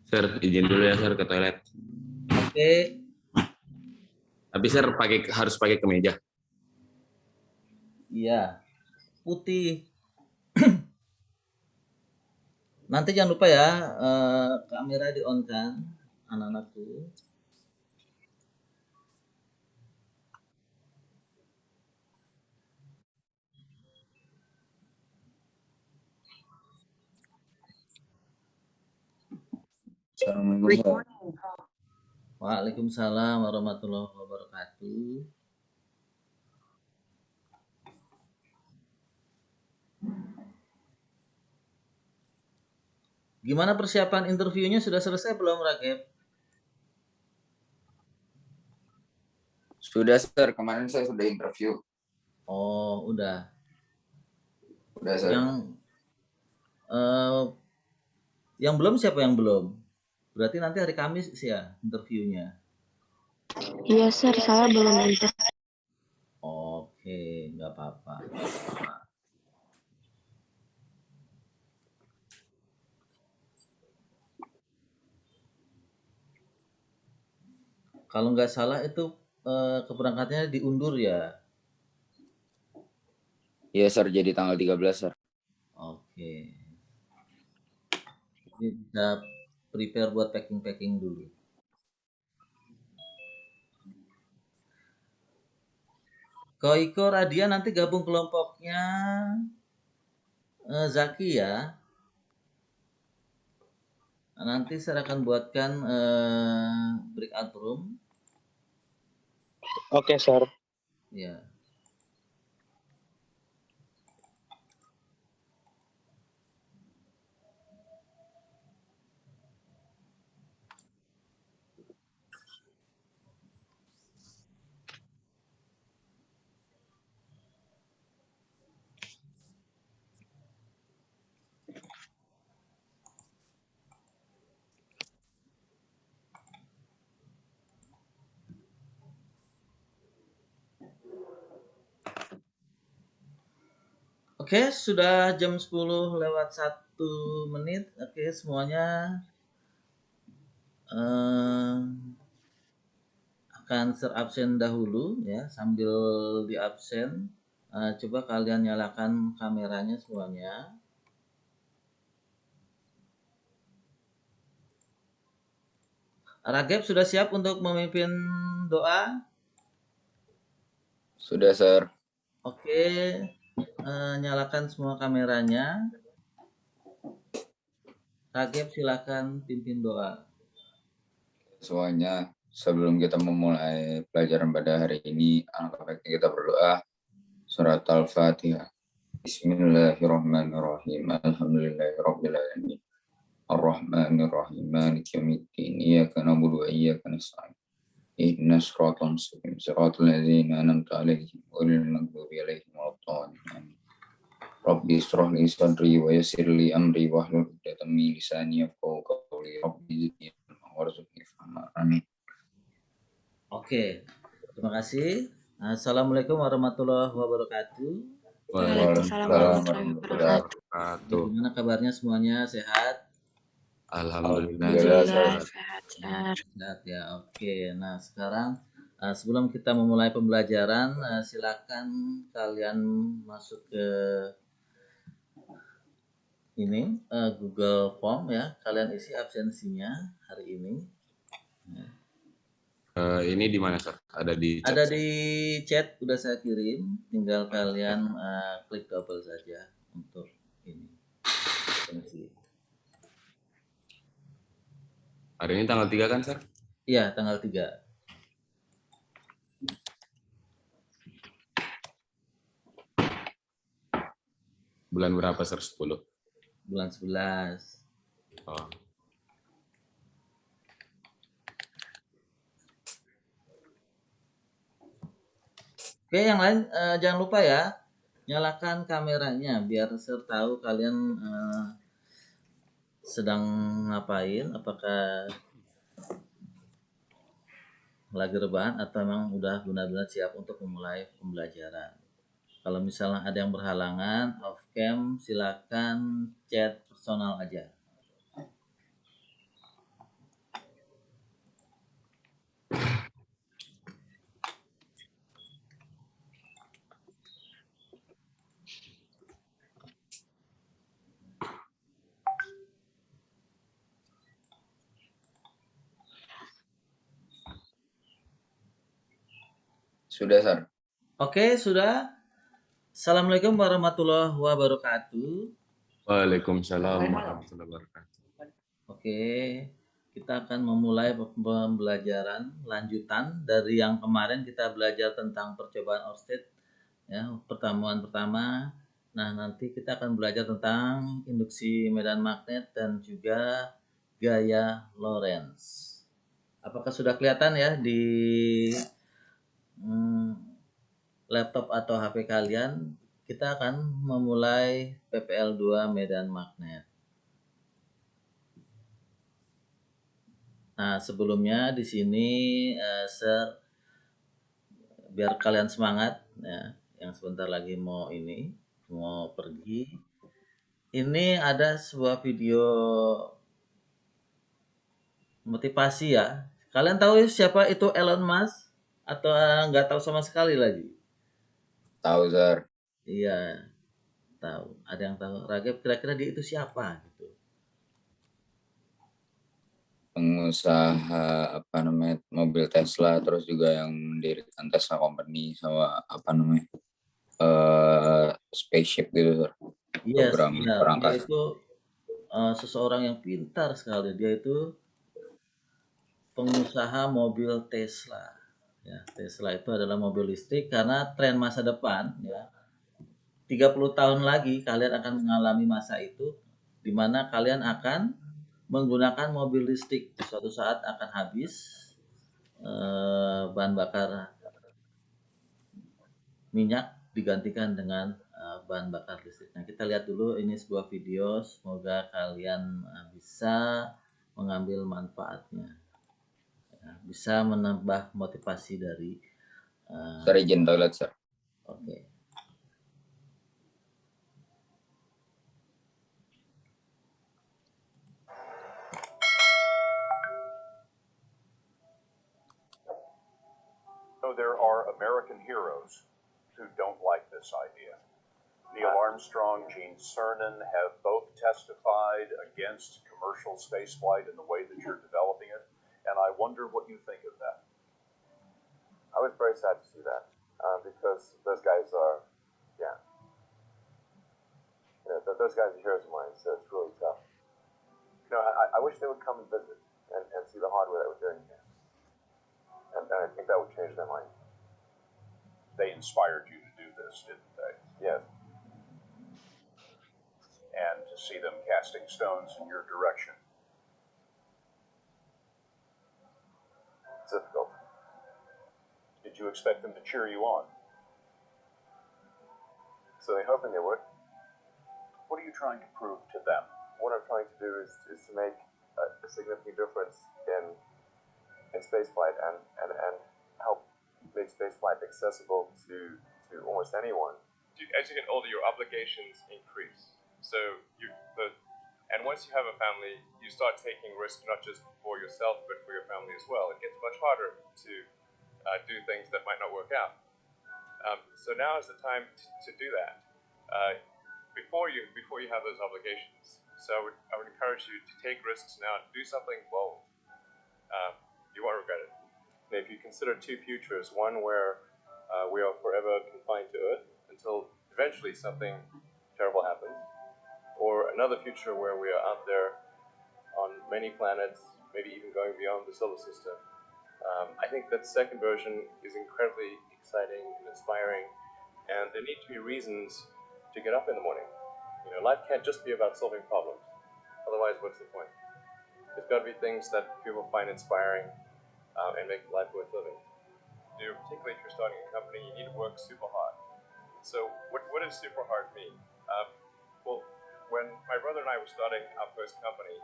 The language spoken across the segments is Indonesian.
Sir, izin dulu ya sir ke toilet. Oke. Tapi sir harus pakai kemeja. Iya. Putih. Nanti jangan lupa ya, kamera di on kan, anak-anakku. Assalamualaikum. Waalaikumsalam warahmatullahi wabarakatuh. Gimana persiapan interviewnya, sudah selesai belum, Rakib? Sudah, Sir. Kemarin saya sudah interview. Oh, udah. Udah, Sir. Yang belum siapa yang belum? Berarti nanti hari Kamis sih ya interviewnya. Iya, Sir. Saya belum interview. Oke, nggak apa-apa. Kalau nggak salah itu keberangkatannya diundur ya? Iya, Sir. Jadi tanggal 13, Sir. Oke. Jadi bisa prepare buat packing-packing dulu. Koiko Radia nanti gabung kelompoknya Zaki ya. Nanti saya akan buatkan breakout room. Oke, Sir. Ya. Oke, sudah jam 10 lewat 1 menit. Oke, semuanya akan terabsen dahulu ya. Sambil di absen, coba kalian nyalakan kameranya semuanya. Rageb sudah siap untuk memimpin doa? Sudah, Sir. Oke, nyalakan semua kameranya. Rageb silakan pimpin doa. Semuanya, sebelum kita memulai pelajaran pada hari ini, alangkah baiknya kita berdoa. Surat Al-Fatihah. Bismillahirrahmanirrahim. Alhamdulillahirabbil alamin. Ar-Rahmanir-Rahim. Maliki yaumiddin. Iyyaka na'budu wa iyyaka nasta'in. Ihdinas siratal mustaqim. Siratal ladzina an'amta 'alaihim ghairil maghdubi 'alaihim waladdallin. Rabbi israh li sadri wa yassir li amri wahlul 'uqdatam min lisani yafqahu qawli. Rabbi zidni ilma warzuqni fahma. Amin. Oke, terima kasih. Assalamualaikum warahmatullahi wabarakatuh. Waalaikumsalam warahmatullahi wabarakatuh. Gimana kabarnya semuanya, sehat? Alhamdulillah. Sehat, Sir. Sehat ya. Oke. Nah, sekarang sebelum kita memulai pembelajaran, silakan kalian masuk ke ini Google Form ya. Kalian isi absensinya hari ini. Ini di mana sir? Ada di chat? Ada di chat, udah saya kirim. Tinggal kalian klik double saja untuk ini. Absensi. Hari ini tanggal 3 kan sir? Iya, tanggal 3. Bulan berapa sir? 10? Bulan 11. Oh. Oke, yang lain jangan lupa ya, nyalakan kameranya biar saya tahu kalian sedang ngapain, apakah lagi rebahan atau memang udah benar-benar siap untuk memulai pembelajaran. Kalau misalnya ada yang berhalangan off cam, silakan chat personal aja. Sudah, Sar. Oke, sudah. Assalamualaikum warahmatullahi wabarakatuh. Waalaikumsalam warahmatullahi wabarakatuh. Oke, kita akan memulai pembelajaran lanjutan dari yang kemarin kita belajar tentang percobaan Oersted, ya, pertemuan pertama. Nah, nanti kita akan belajar tentang induksi medan magnet dan juga gaya Lorentz. Apakah sudah kelihatan ya di laptop atau HP kalian? Kita akan memulai PPL2 medan magnet. Nah, sebelumnya di sini biar kalian semangat ya, yang sebentar lagi mau pergi. Ini ada sebuah video motivasi ya. Kalian tahu siapa itu Elon Musk atau nggak tahu sama sekali lagi? Tahu, Sar. Iya, tahu. Ada yang tahu. Ragib, kira-kira dia itu siapa gitu? Pengusaha mobil Tesla, terus juga yang mendirikan Tesla Company sama spaceship gitu, Sar. Yes, Program benar. Dia perangkas. itu seseorang yang pintar sekali. Dia itu pengusaha mobil Tesla. Ya, Tesla itu adalah mobil listrik karena tren masa depan ya. 30 tahun lagi kalian akan mengalami masa itu di mana kalian akan menggunakan mobil listrik. Suatu saat akan habis bahan bakar minyak digantikan dengan bahan bakar listrik. Nah, kita lihat dulu ini sebuah video, semoga kalian bisa mengambil manfaatnya. Ya, bisa menambah motivasi dari Sar, izin toilet, Sar. Oke. So there are American heroes who don't like this idea. Neil Armstrong, Gene Cernan have both testified against commercial spaceflight in the way that you're developing it, and I wonder what you think of that. I was very sad to see that because those guys are, those guys are heroes of mine, so it's really tough. I wish they would come and visit and see the hardware that we're doing here. And I think that would change their mind. They inspired you to do this, didn't they? Yes. And to see them casting stones in your direction. It's difficult. Did you expect them to cheer you on? So they're hoping they would. What are you trying to prove to them? What I'm trying to do is to make a significant difference in spaceflight and help make spaceflight accessible to almost anyone. As you get older, your obligations increase. So and once you have a family, you start taking risks not just for yourself but for your family as well. It gets much harder to do things that might not work out. So now is the time to do that. Before you have those obligations. So I would encourage you to take risks now, do something bold. You won't regret it. And if you consider two futures, one where we are forever confined to Earth until eventually something terrible happens, or another future where we are out there on many planets, maybe even going beyond the solar system. I think that second version is incredibly exciting and inspiring, and there need to be reasons to get up in the morning. Life can't just be about solving problems. Otherwise, what's the point? There's got to be things that people find inspiring and make life worth living. Particularly if you're starting a company, you need to work super hard. So what does super hard mean? Well, when my brother and I were starting our first company,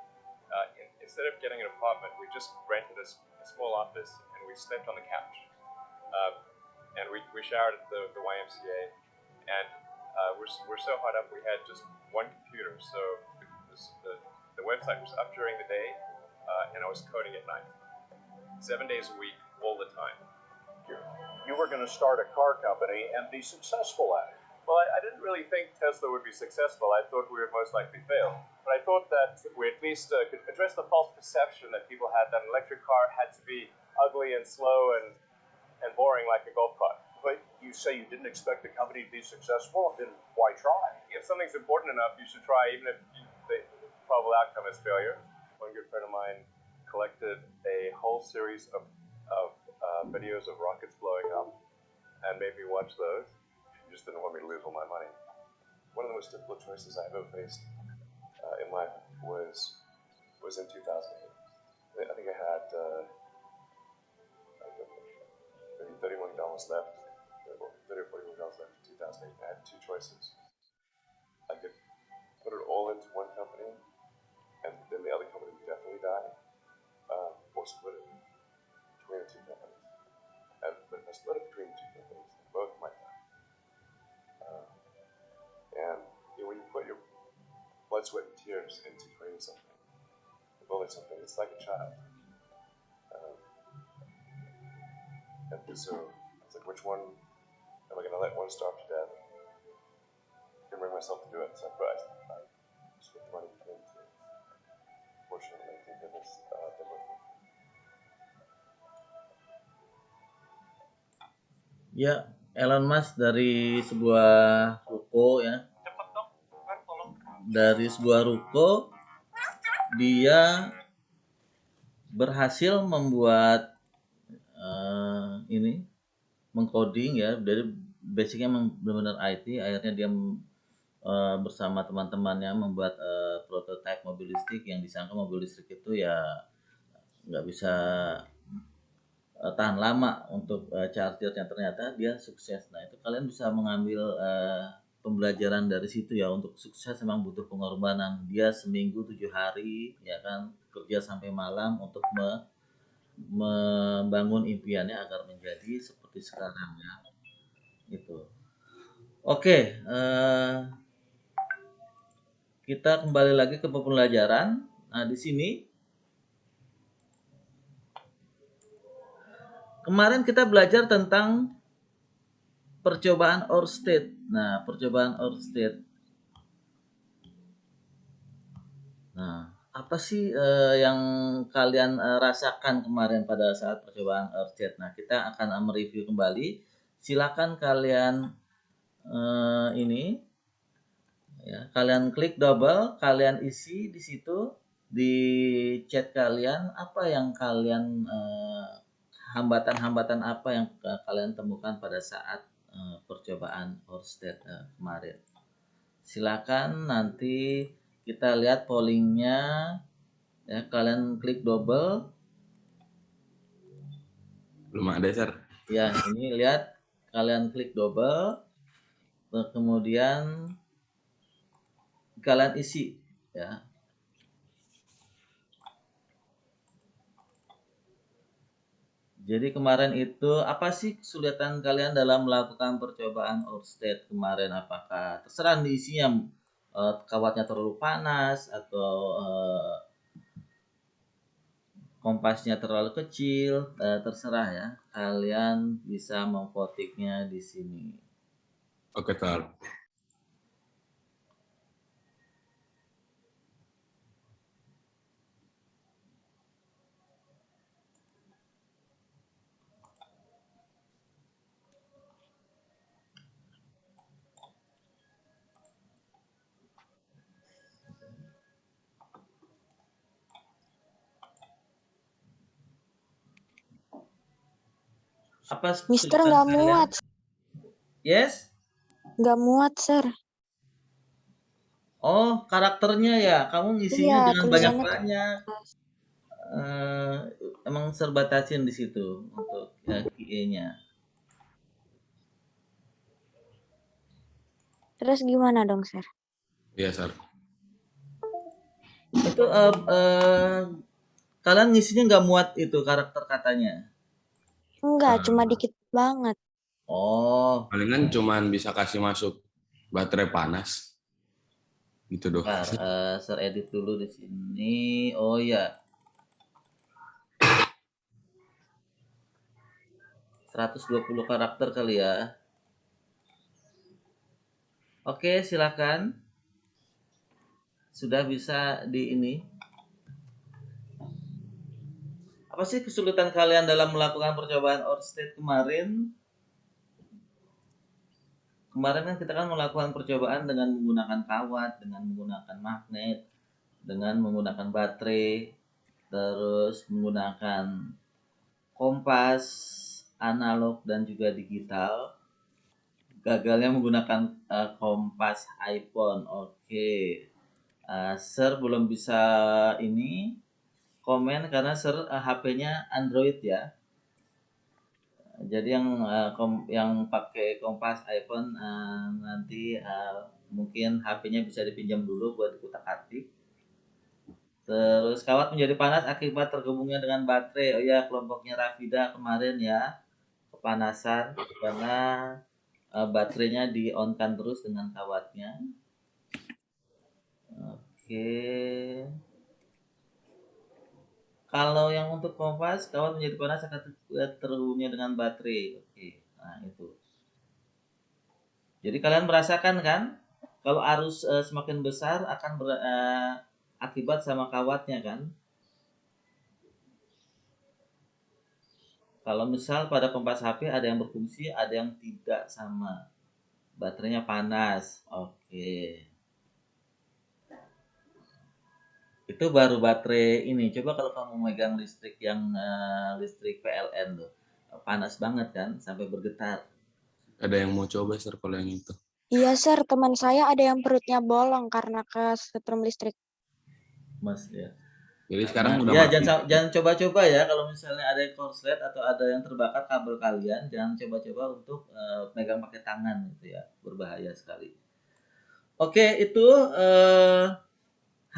instead of getting an apartment, we just rented a small office and we slept on the couch. And we showered at the YMCA. And we're so hard up, we had just one computer. So the website was up during the day, and I was coding at night. 7 days a week, all the time. You were going to start a car company and be successful at it. Well, I didn't really think Tesla would be successful. I thought we would most likely fail. But I thought that we at least could address the false perception that people had that an electric car had to be ugly and slow and boring like a golf cart. you say you didn't expect the company to be successful, then why try? If something's important enough, you should try, even if the probable outcome is failure. One good friend of mine collected a whole series of videos of rockets blowing up and made me watch those. He just didn't want me to lose all my money. One of the most difficult choices I ever faced in life was in 2008. I think I had maybe $30 million left, $30 or $40 million left in 2008. I had two choices. I could put it all into one company, and then the other company would definitely die, or split it between the two companies. But if I split it between the two companies, both might die. And when you put your blood, sweat, and tears into creating something, building something, it's like a child. And so it's like, which one am I going to let one starve to death? I can bring myself to do it. So I spent the money into, fortunately, thank goodness, they're both. Ya, Elon Musk dari sebuah ruko ya. Dari sebuah ruko dia berhasil membuat ini mengcoding ya, dari basicnya benar-benar IT. Akhirnya dia bersama teman-temannya membuat prototipe mobil listrik yang disangka mobil listrik itu ya nggak bisa tahan lama untuk chargernya. Ternyata dia sukses. Nah, itu kalian bisa mengambil pembelajaran dari situ ya. Untuk sukses memang butuh pengorbanan. Dia seminggu 7 hari ya kan, kerja sampai malam untuk membangun impiannya agar menjadi seperti sekarang ya. Gitu. Oke, kita kembali lagi ke pembelajaran. Nah, di sini kemarin kita belajar tentang percobaan Oersted. Nah, percobaan Oersted. Nah, apa sih yang kalian rasakan kemarin pada saat percobaan Oersted? Nah, kita akan mereview kembali. Silakan kalian ini ya, kalian klik double, kalian isi di situ di chat kalian apa yang kalian hambatan-hambatan apa yang kalian temukan pada saat percobaan Oersted kemarin. Silakan nanti kita lihat pollingnya ya, kalian klik double. Belum ada, Sir. Ya, ini lihat, kalian klik double, kemudian kalian isi ya. Jadi kemarin itu apa sih kesulitan kalian dalam melakukan percobaan Oersted kemarin? Apakah terserah diisinya kawatnya terlalu panas atau kompasnya terlalu kecil, terserah ya. Kalian bisa memvotingnya di sini. Oke, Sir. Apa Mister kesulitan nggak kalian? muat, Yes? nggak muat, Sir. Oh, karakternya ya. Kamu ngisinya Iya, jangan tulisannya banyak-banyak. Emang terbatasin di situ untuk QA-nya. terus gimana dong, Sir? Iya, Sir. Itu kalian ngisinya nggak muat itu karakter katanya? Enggak, cuma dikit banget. Oh, Palingan cuman bisa kasih masuk baterai panas. Gitu doh. Sir edit dulu di sini. Oh ya. 120 karakter kali ya. Oke, silakan. Sudah bisa di ini. Apa sih kesulitan kalian dalam melakukan percobaan Oersted kemarin? kemarin kan kita kan melakukan percobaan dengan menggunakan kawat, dengan menggunakan magnet, dengan menggunakan baterai, terus menggunakan kompas analog dan juga digital. Gagalnya menggunakan kompas iPhone. Oke. Sir belum bisa ini komen karena Sir HP-nya Android ya. Jadi yang pakai kompas iPhone nanti mungkin HP-nya bisa dipinjam dulu buat dikutak-atik. Terus kawat menjadi panas akibat terhubungnya dengan baterai. Oh ya, kelompoknya Rafida kemarin ya kepanasan karena baterainya di-on-kan terus dengan kawatnya. Oke. Kalau yang untuk kompas, kawat menjadi panas akan terhubungnya dengan baterai. Oke. Nah, itu. Jadi kalian merasakan kan? Kalau arus semakin besar akan akibat sama kawatnya kan? Kalau misal pada kompas HP ada yang berfungsi, ada yang tidak sama. Baterainya panas. Oke. Itu baru baterai ini. Coba kalau kamu megang listrik yang listrik PLN tuh. Panas banget kan sampai bergetar. Ada yang mau coba Sir kalau yang itu? Iya, Sir. Teman saya ada yang perutnya bolong karena kesetrum listrik. Mas ya. Jadi sekarang udah ya mati. jangan coba-coba ya kalau misalnya ada yang korslet atau ada yang terbakar kabel kalian, jangan coba-coba untuk megang pakai tangan gitu ya, berbahaya sekali. Oke, itu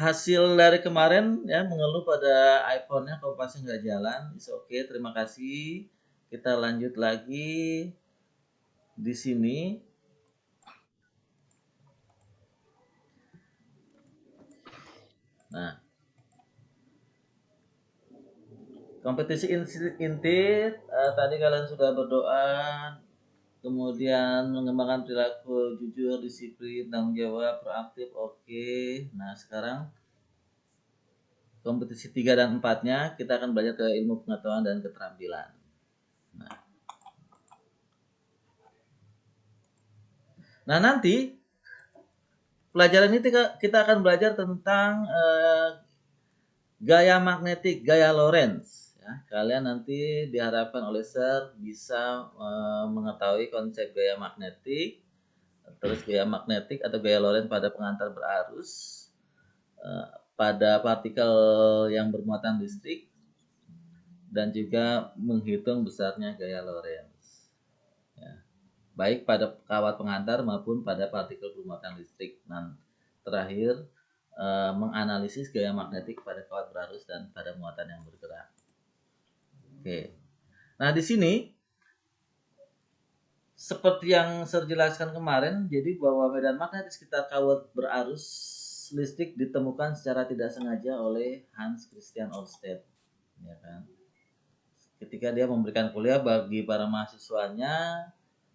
hasil dari kemarin ya, mengeluh pada iPhone-nya kompasnya nggak jalan. Oke, terima kasih. Kita lanjut lagi di sini. Nah, kompetisi inti tadi kalian sudah berdoa, kemudian mengembangkan perilaku jujur, disiplin, tanggung jawab, proaktif. Oke. Nah, sekarang kompetisi 3 dan 4-nya kita akan belajar ke ilmu pengetahuan dan keterampilan. Nah, nanti pelajaran ini kita akan belajar tentang gaya magnetik, gaya Lorentz. Ya, kalian nanti diharapkan oleh Sir bisa mengetahui konsep gaya magnetik, terus gaya magnetik atau gaya Lorentz pada pengantar berarus, pada partikel yang bermuatan listrik, dan juga menghitung besarnya gaya Lorentz. Ya, baik pada kawat pengantar maupun pada partikel bermuatan listrik. Dan terakhir menganalisis gaya magnetik pada kawat berarus dan pada muatan yang bergerak. Oke. Nah, di sini seperti yang saya jelaskan kemarin, jadi bahwa medan magnet di sekitar kawat berarus listrik ditemukan secara tidak sengaja oleh Hans Christian Ørsted, ya kan? Ketika dia memberikan kuliah bagi para mahasiswanya,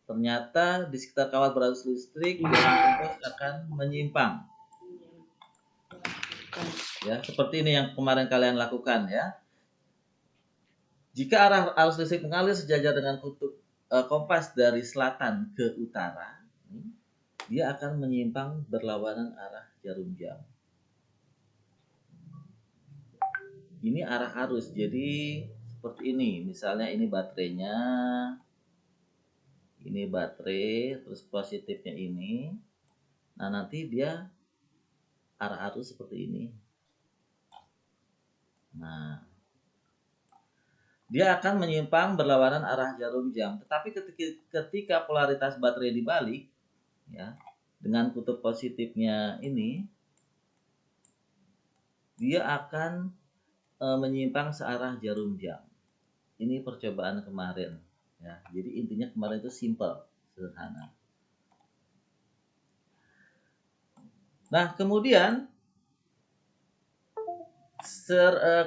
ternyata di sekitar kawat berarus listrik jarum kompas akan menyimpang. Ya, seperti ini yang kemarin kalian lakukan ya. Jika arah arus listrik mengalir sejajar dengan kutub kompas dari selatan ke utara, dia akan menyimpang berlawanan arah jarum jam. Ini arah arus, jadi seperti ini. Misalnya ini baterainya, ini baterai, terus positifnya ini. Nah, nanti dia arah arus seperti ini. Nah, dia akan menyimpang berlawanan arah jarum jam. Tetapi ketika polaritas baterai dibalik, ya, dengan kutub positifnya ini, dia akan menyimpang searah jarum jam. Ini percobaan kemarin. Ya, jadi intinya kemarin itu simple, sederhana. Nah, kemudian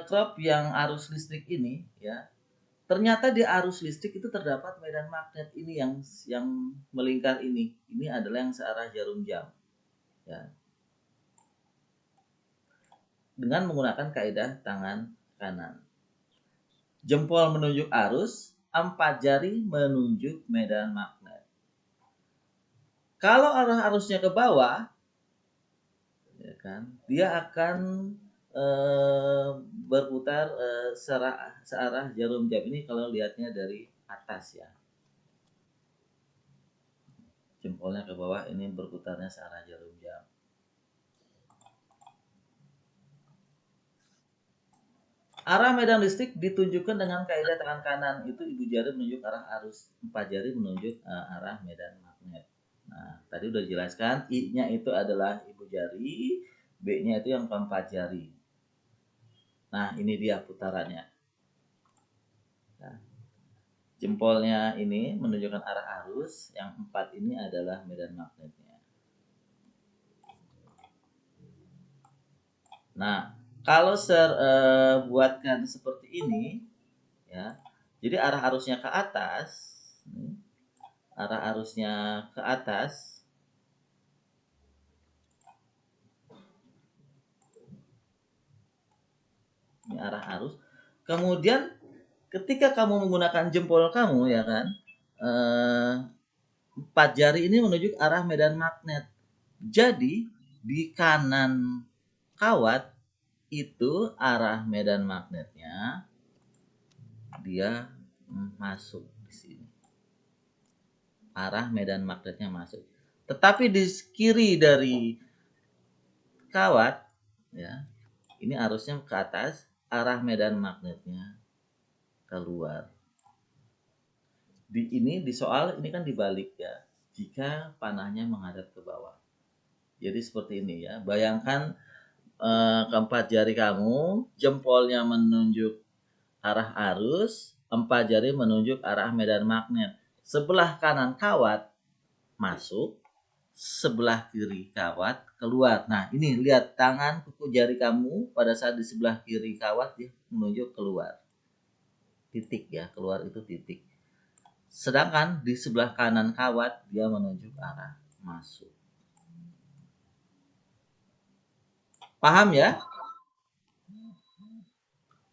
crop yang arus listrik ini, ya, ternyata di arus listrik itu terdapat medan magnet ini yang melingkar ini. Ini adalah yang searah jarum jam. Ya. Dengan menggunakan kaidah tangan kanan. Jempol menunjuk arus, 4 jari menunjuk medan magnet. Kalau arah arusnya ke bawah, ya kan, dia akan berputar searah jarum jam. Ini kalau lihatnya dari atas ya. Jempolnya ke bawah, ini berputarnya searah jarum jam. Arah medan listrik ditunjukkan dengan kaidah tangan kanan. Itu ibu jari menunjuk arah arus, 4 jari menunjuk arah medan magnet. Nah, tadi udah dijelaskan, I-nya itu adalah ibu jari, B-nya itu yang keempat jari. Nah, ini dia putarannya. Nah, jempolnya ini menunjukkan arah arus, yang 4 ini adalah medan magnetnya. Nah, kalau buatkan seperti ini, ya, jadi arah arusnya ke atas, arah arusnya ke atas, ini arah arus. Kemudian ketika kamu menggunakan jempol kamu, ya kan, 4 jari ini menunjuk arah medan magnet. Jadi di kanan kawat itu arah medan magnetnya dia masuk di sini. Arah medan magnetnya masuk. Tetapi di kiri dari kawat, ya, ini arusnya ke atas, arah medan magnetnya keluar. Di soal ini kan dibalik ya, jika panahnya menghadap ke bawah. Jadi seperti ini ya. Bayangkan keempat jari kamu, jempolnya menunjuk arah arus, 4 jari menunjuk arah medan magnet. Sebelah kanan kawat masuk, sebelah kiri kawat keluar. Nah, ini lihat tangan kuku jari kamu pada saat di sebelah kiri kawat dia menunjuk keluar. Titik ya, keluar itu titik. Sedangkan di sebelah kanan kawat dia menunjuk arah masuk. Paham ya?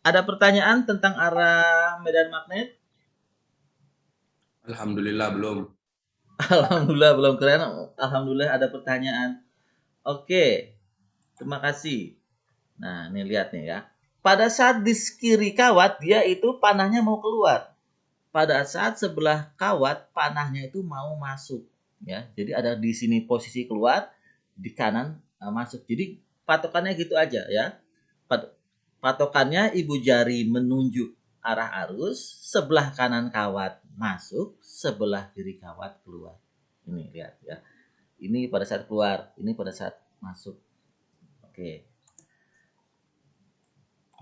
Ada pertanyaan tentang arah medan magnet? Alhamdulillah belum. Alhamdulillah belum, keren. Alhamdulillah ada pertanyaan. Oke, terima kasih. Nah, ini lihat nih ya. Pada saat di kiri kawat dia itu panahnya mau keluar. Pada saat sebelah kawat panahnya itu mau masuk ya. Jadi ada di sini posisi keluar, di kanan masuk. Jadi patokannya gitu aja ya. Patokannya ibu jari menunjuk arah arus, sebelah kanan kawat masuk, sebelah kiri kawat keluar. Ini lihat ya. Ini pada saat keluar, ini pada saat masuk. Oke.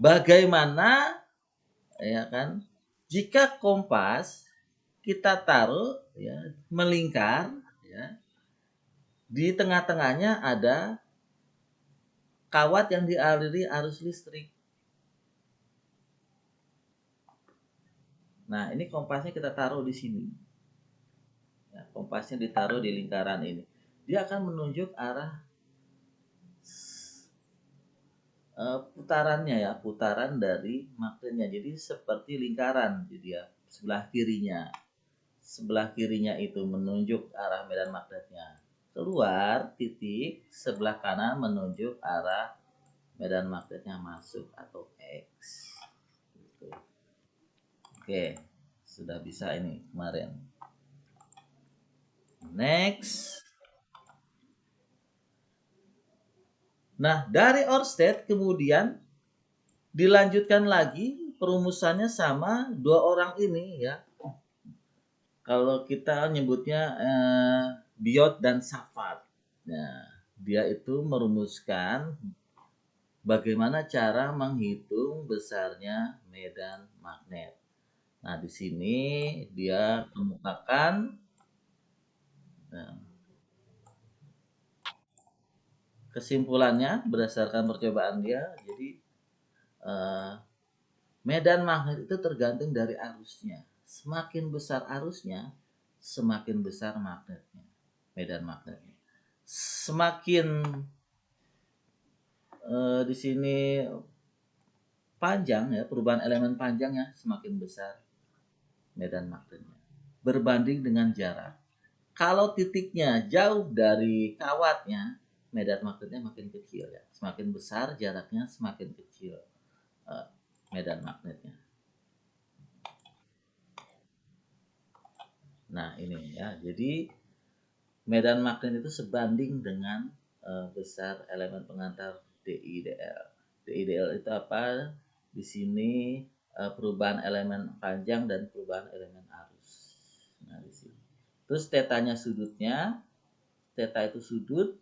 Bagaimana ya kan? Jika kompas kita taruh ya melingkar ya. Di tengah-tengahnya ada kawat yang dialiri arus listrik. Nah, ini kompasnya kita taruh di sini. Ya, kompasnya ditaruh di lingkaran ini. Dia akan menunjuk arah putarannya ya, putaran dari magnetnya. Jadi seperti lingkaran, jadi ya, sebelah kirinya itu menunjuk arah medan magnetnya keluar, titik, sebelah kanan menunjuk arah medan magnetnya masuk atau X. Gitu. Oke, sudah bisa ini kemarin. Next. Nah, dari Oersted kemudian dilanjutkan lagi perumusannya sama dua orang ini ya. Kalau kita nyebutnya Biot dan Safat. Nah, dia itu merumuskan bagaimana cara menghitung besarnya medan magnet. Nah, di sini dia kemukakan kesimpulannya berdasarkan percobaan dia. Jadi medan magnet itu tergantung dari arusnya. Semakin besar arusnya, semakin besar magnetnya, medan magnetnya. Semakin di sini panjang ya, perubahan elemen panjangnya semakin besar medan magnetnya. Berbanding dengan jarak. Kalau titiknya jauh dari kawatnya, medan magnetnya makin kecil ya. Semakin besar jaraknya, semakin kecil medan magnetnya. Nah, ini ya. Jadi medan magnet itu sebanding dengan besar elemen pengantar DIDL. DIDL itu apa? Di sini perubahan elemen panjang dan perubahan elemen arus. Nah, di sini. Terus tetanya sudutnya, teta itu sudut,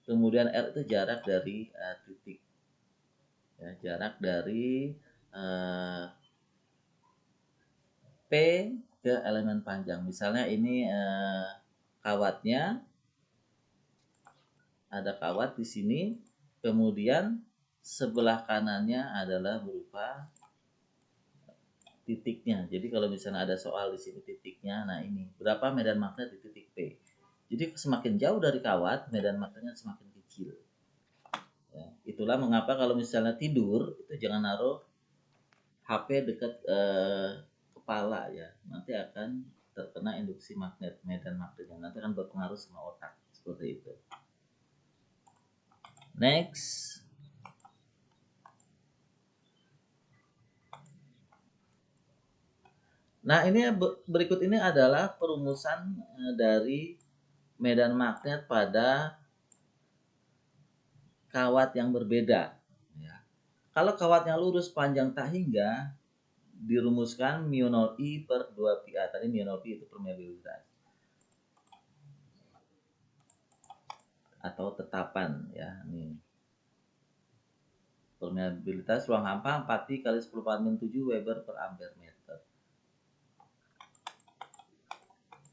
kemudian R itu jarak dari titik. Ya, jarak dari P ke elemen panjang. Misalnya ini kawatnya, ada kawat di sini, kemudian sebelah kanannya adalah berupa titiknya. Jadi kalau misalnya ada soal di sini titiknya, nah ini berapa medan magnet di titik P. Jadi semakin jauh dari kawat, medan magnetnya semakin kecil. Ya, itulah mengapa kalau misalnya tidur itu jangan naruh HP dekat kepala ya, nanti akan terkena induksi magnet, medan magnetnya nanti akan berpengaruh sama otak seperti itu. Next. Nah, ini berikut ini adalah perumusan dari medan magnet pada kawat yang berbeda. Ya. Kalau kawatnya lurus panjang tak hingga, dirumuskan μ0I per 2πa. Tadi μ0I itu permeabilitas atau tetapan ya. Nih. Permeabilitas ruang hampa 4pi kali 10⁻⁷ Weber per ampere meter.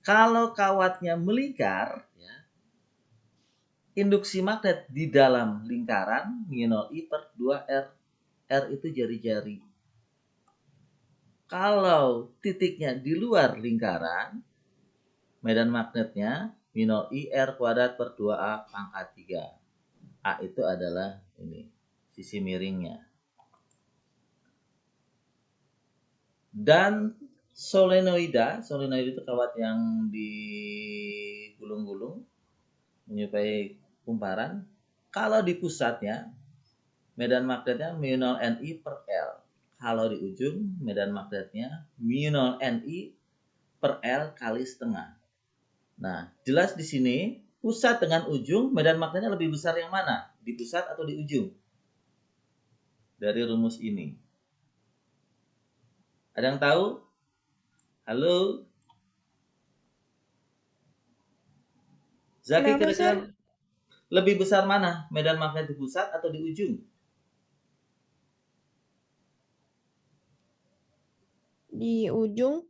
Kalau kawatnya melingkar, ya, induksi magnet di dalam lingkaran μ0I per 2R. R itu jari-jari. Kalau titiknya di luar lingkaran, medan magnetnya μ0I R kuadrat per 2A pangkat 3. A itu adalah ini, sisi miringnya. Dan solenoida itu kawat yang digulung-gulung menyerupai kumparan. Kalau di pusatnya, medan magnetnya μ0Ni per L. Kalau di ujung, medan magnetnya μ0Ni per L kali setengah. Nah, jelas di sini, pusat dengan ujung, medan magnetnya lebih besar yang mana? Di pusat atau di ujung? Dari rumus ini. Ada yang tahu? Halo? Zaki, kira-kira lebih besar mana? Medan magnet di pusat atau di ujung? Di ujung.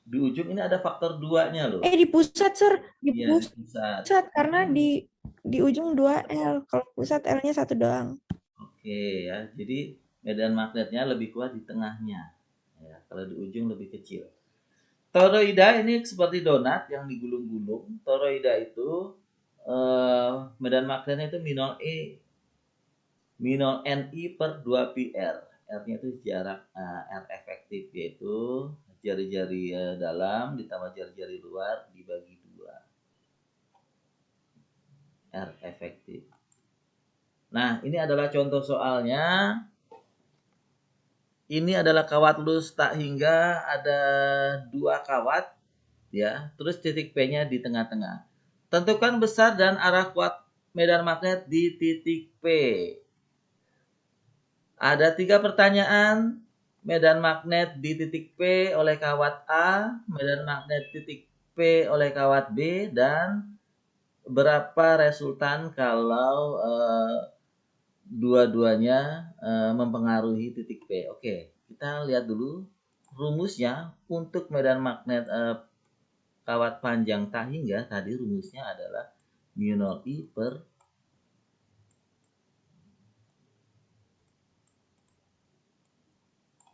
Di ujung ini ada faktor 2-nya loh. Di pusat, Sir. Di Iya, pusat. di pusat. Karena di ujung 2L. Kalau pusat L-nya 1 doang. Oke ya, jadi medan magnetnya lebih kuat di tengahnya. Ya, kalau di ujung lebih kecil. Toroida ini seperti donat yang digulung-gulung. Toroida itu medan magnetnya itu μ0Ni per 2πr. R-nya itu jarak R efektif, yaitu jari-jari dalam ditambah jari-jari luar dibagi 2. R efektif. Nah, ini adalah contoh soalnya. Ini adalah kawat lurus tak hingga, ada 2 kawat ya, terus titik P-nya di tengah-tengah. Tentukan besar dan arah kuat medan magnet di titik P. Ada 3 pertanyaan. Medan magnet di titik P oleh kawat A, medan magnet titik P oleh kawat B, dan berapa resultan kalau dua-duanya mempengaruhi titik P. Oke, kita lihat dulu rumusnya untuk medan magnet kawat panjang tak hingga. Tadi rumusnya adalah μ0I per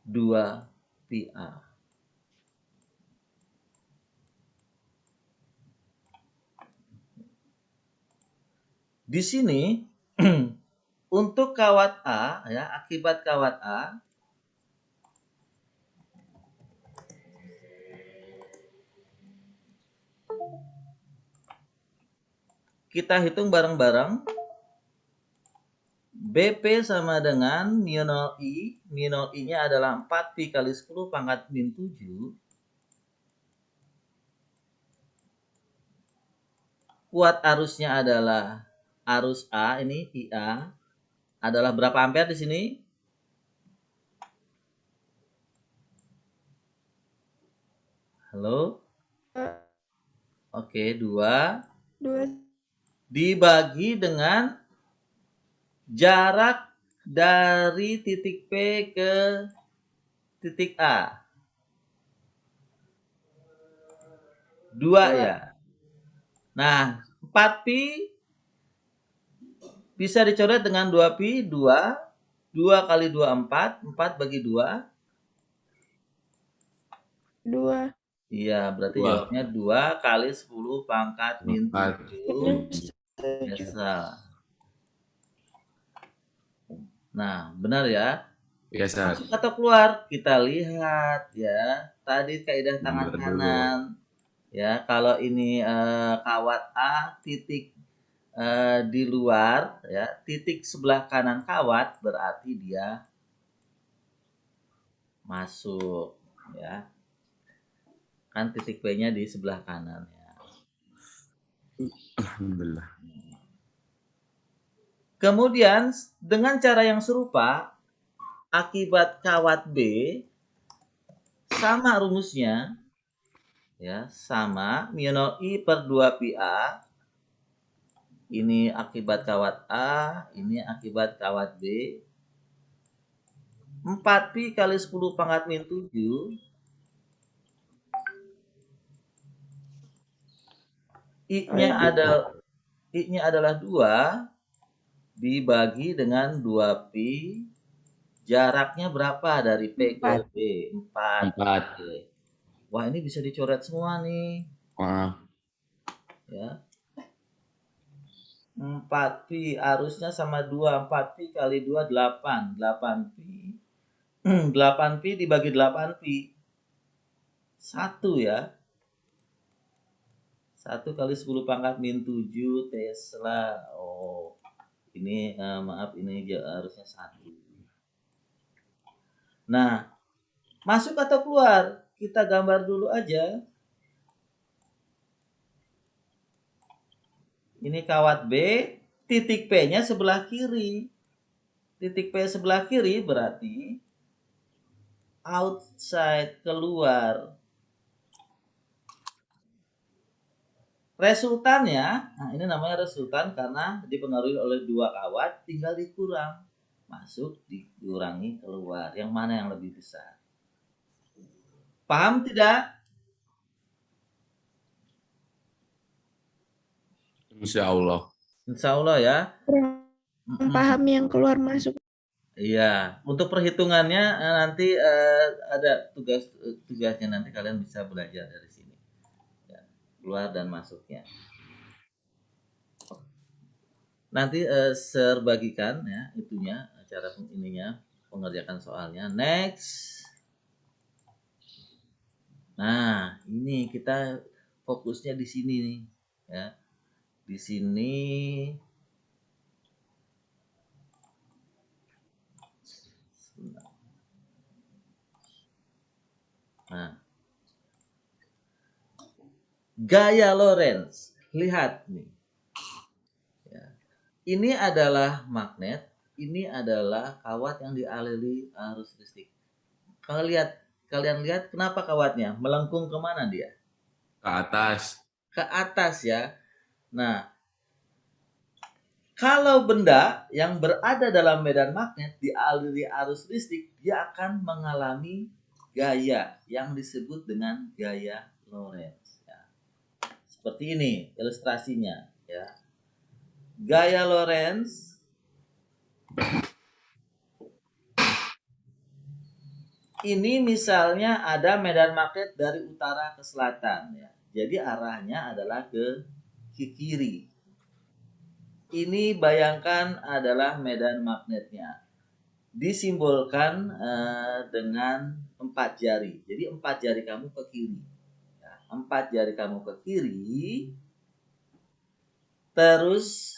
2πa. Di sini untuk kawat A ya, akibat kawat A Kita hitung bareng-bareng. BP sama dengan mu 0 I. Mu 0 I-nya adalah 4pi kali 10 pangkat min 7. Kuat arusnya adalah arus A, ini IA. Adalah berapa ampere di sini? Halo? Oke, 2. 2. Dibagi dengan jarak dari titik P ke titik A. 2 ya. Nah, 4pi bisa dicoret dengan 2pi, 2. 2 kali 2, 4. 4 bagi 2. 2. Iya, berarti 2. jawabnya 2 kali 10 pangkat min 7 Tesla. Nah, benar ya? Iya, Sat. Masuk atau keluar? Kita lihat ya. Tadi kaidah tangan Benar dulu. kanan. Ya, kalau ini kawat A, titik di luar, ya, titik sebelah kanan kawat berarti dia masuk, ya. Kan titik P-nya di sebelah kanan, ya. Alhamdulillah. Kemudian dengan cara yang serupa, akibat kawat B sama rumusnya, ya, sama mu 0 I per 2 pi A. Ini akibat kawat A, ini akibat kawat B. 4pi kali 10 pangkat min 7. I-nya adalah 2 dibagi dengan 2pi. Jaraknya berapa dari P ke B? 4. 4. Oke. Wah, ini bisa dicoret semua nih. Wah. Ya. 4pi arusnya sama 2. 4pi kali 2, 8. 8pi. 8pi dibagi 8pi. 1 ya. 1 kali 10 pangkat min 7 Tesla. Oh, ini maaf, ini harusnya 1. Nah, masuk atau keluar? Kita gambar dulu aja. Ini kawat B, titik P-nya sebelah kiri. Titik P sebelah kiri berarti outside, keluar. Resultannya, nah ini namanya resultan karena dipengaruhi oleh 2 kawat, tinggal dikurang. Masuk, dikurangi, keluar. Yang mana yang lebih besar? Paham tidak? Insya Allah. Insya Allah ya. Paham yang keluar masuk. Iya, untuk perhitungannya nanti ada tugasnya, nanti kalian bisa belajar dari sini. Ya, keluar dan masuknya. Nanti serbagikan ya itunya, cara ininya, pengerjakan soalnya. Next. Nah, ini kita fokusnya di sini nih, ya. Di sini nah, gaya Lorentz. Lihat nih. Ya. Ini adalah magnet, ini adalah kawat yang dialiri arus listrik. Kalian lihat kenapa kawatnya melengkung kemana dia? Ke atas. Ke atas ya. Nah, kalau benda yang berada dalam medan magnet dialiri arus listrik, dia akan mengalami gaya yang disebut dengan gaya Lorentz. Ya. Seperti ini ilustrasinya. Ya. Gaya Lorentz ini misalnya ada medan magnet dari utara ke selatan. Ya. Jadi arahnya adalah ke kiri. Ini bayangkan adalah medan magnetnya. Disimbolkan dengan 4 jari. Jadi 4 jari kamu ke kiri. Ya, 4 jari kamu ke kiri. Terus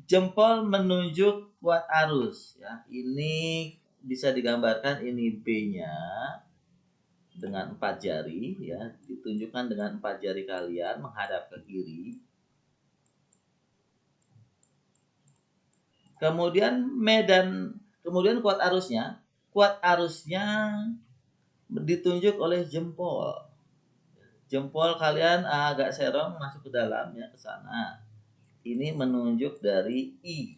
jempol menunjuk kuat arus ya. Ini bisa digambarkan, ini B-nya dengan 4 jari ya, ditunjukkan dengan 4 jari kalian menghadap ke kiri. Kemudian kuat arusnya ditunjuk oleh jempol. Jempol kalian agak serong masuk ke dalam ya, ke sana. Ini menunjuk dari I.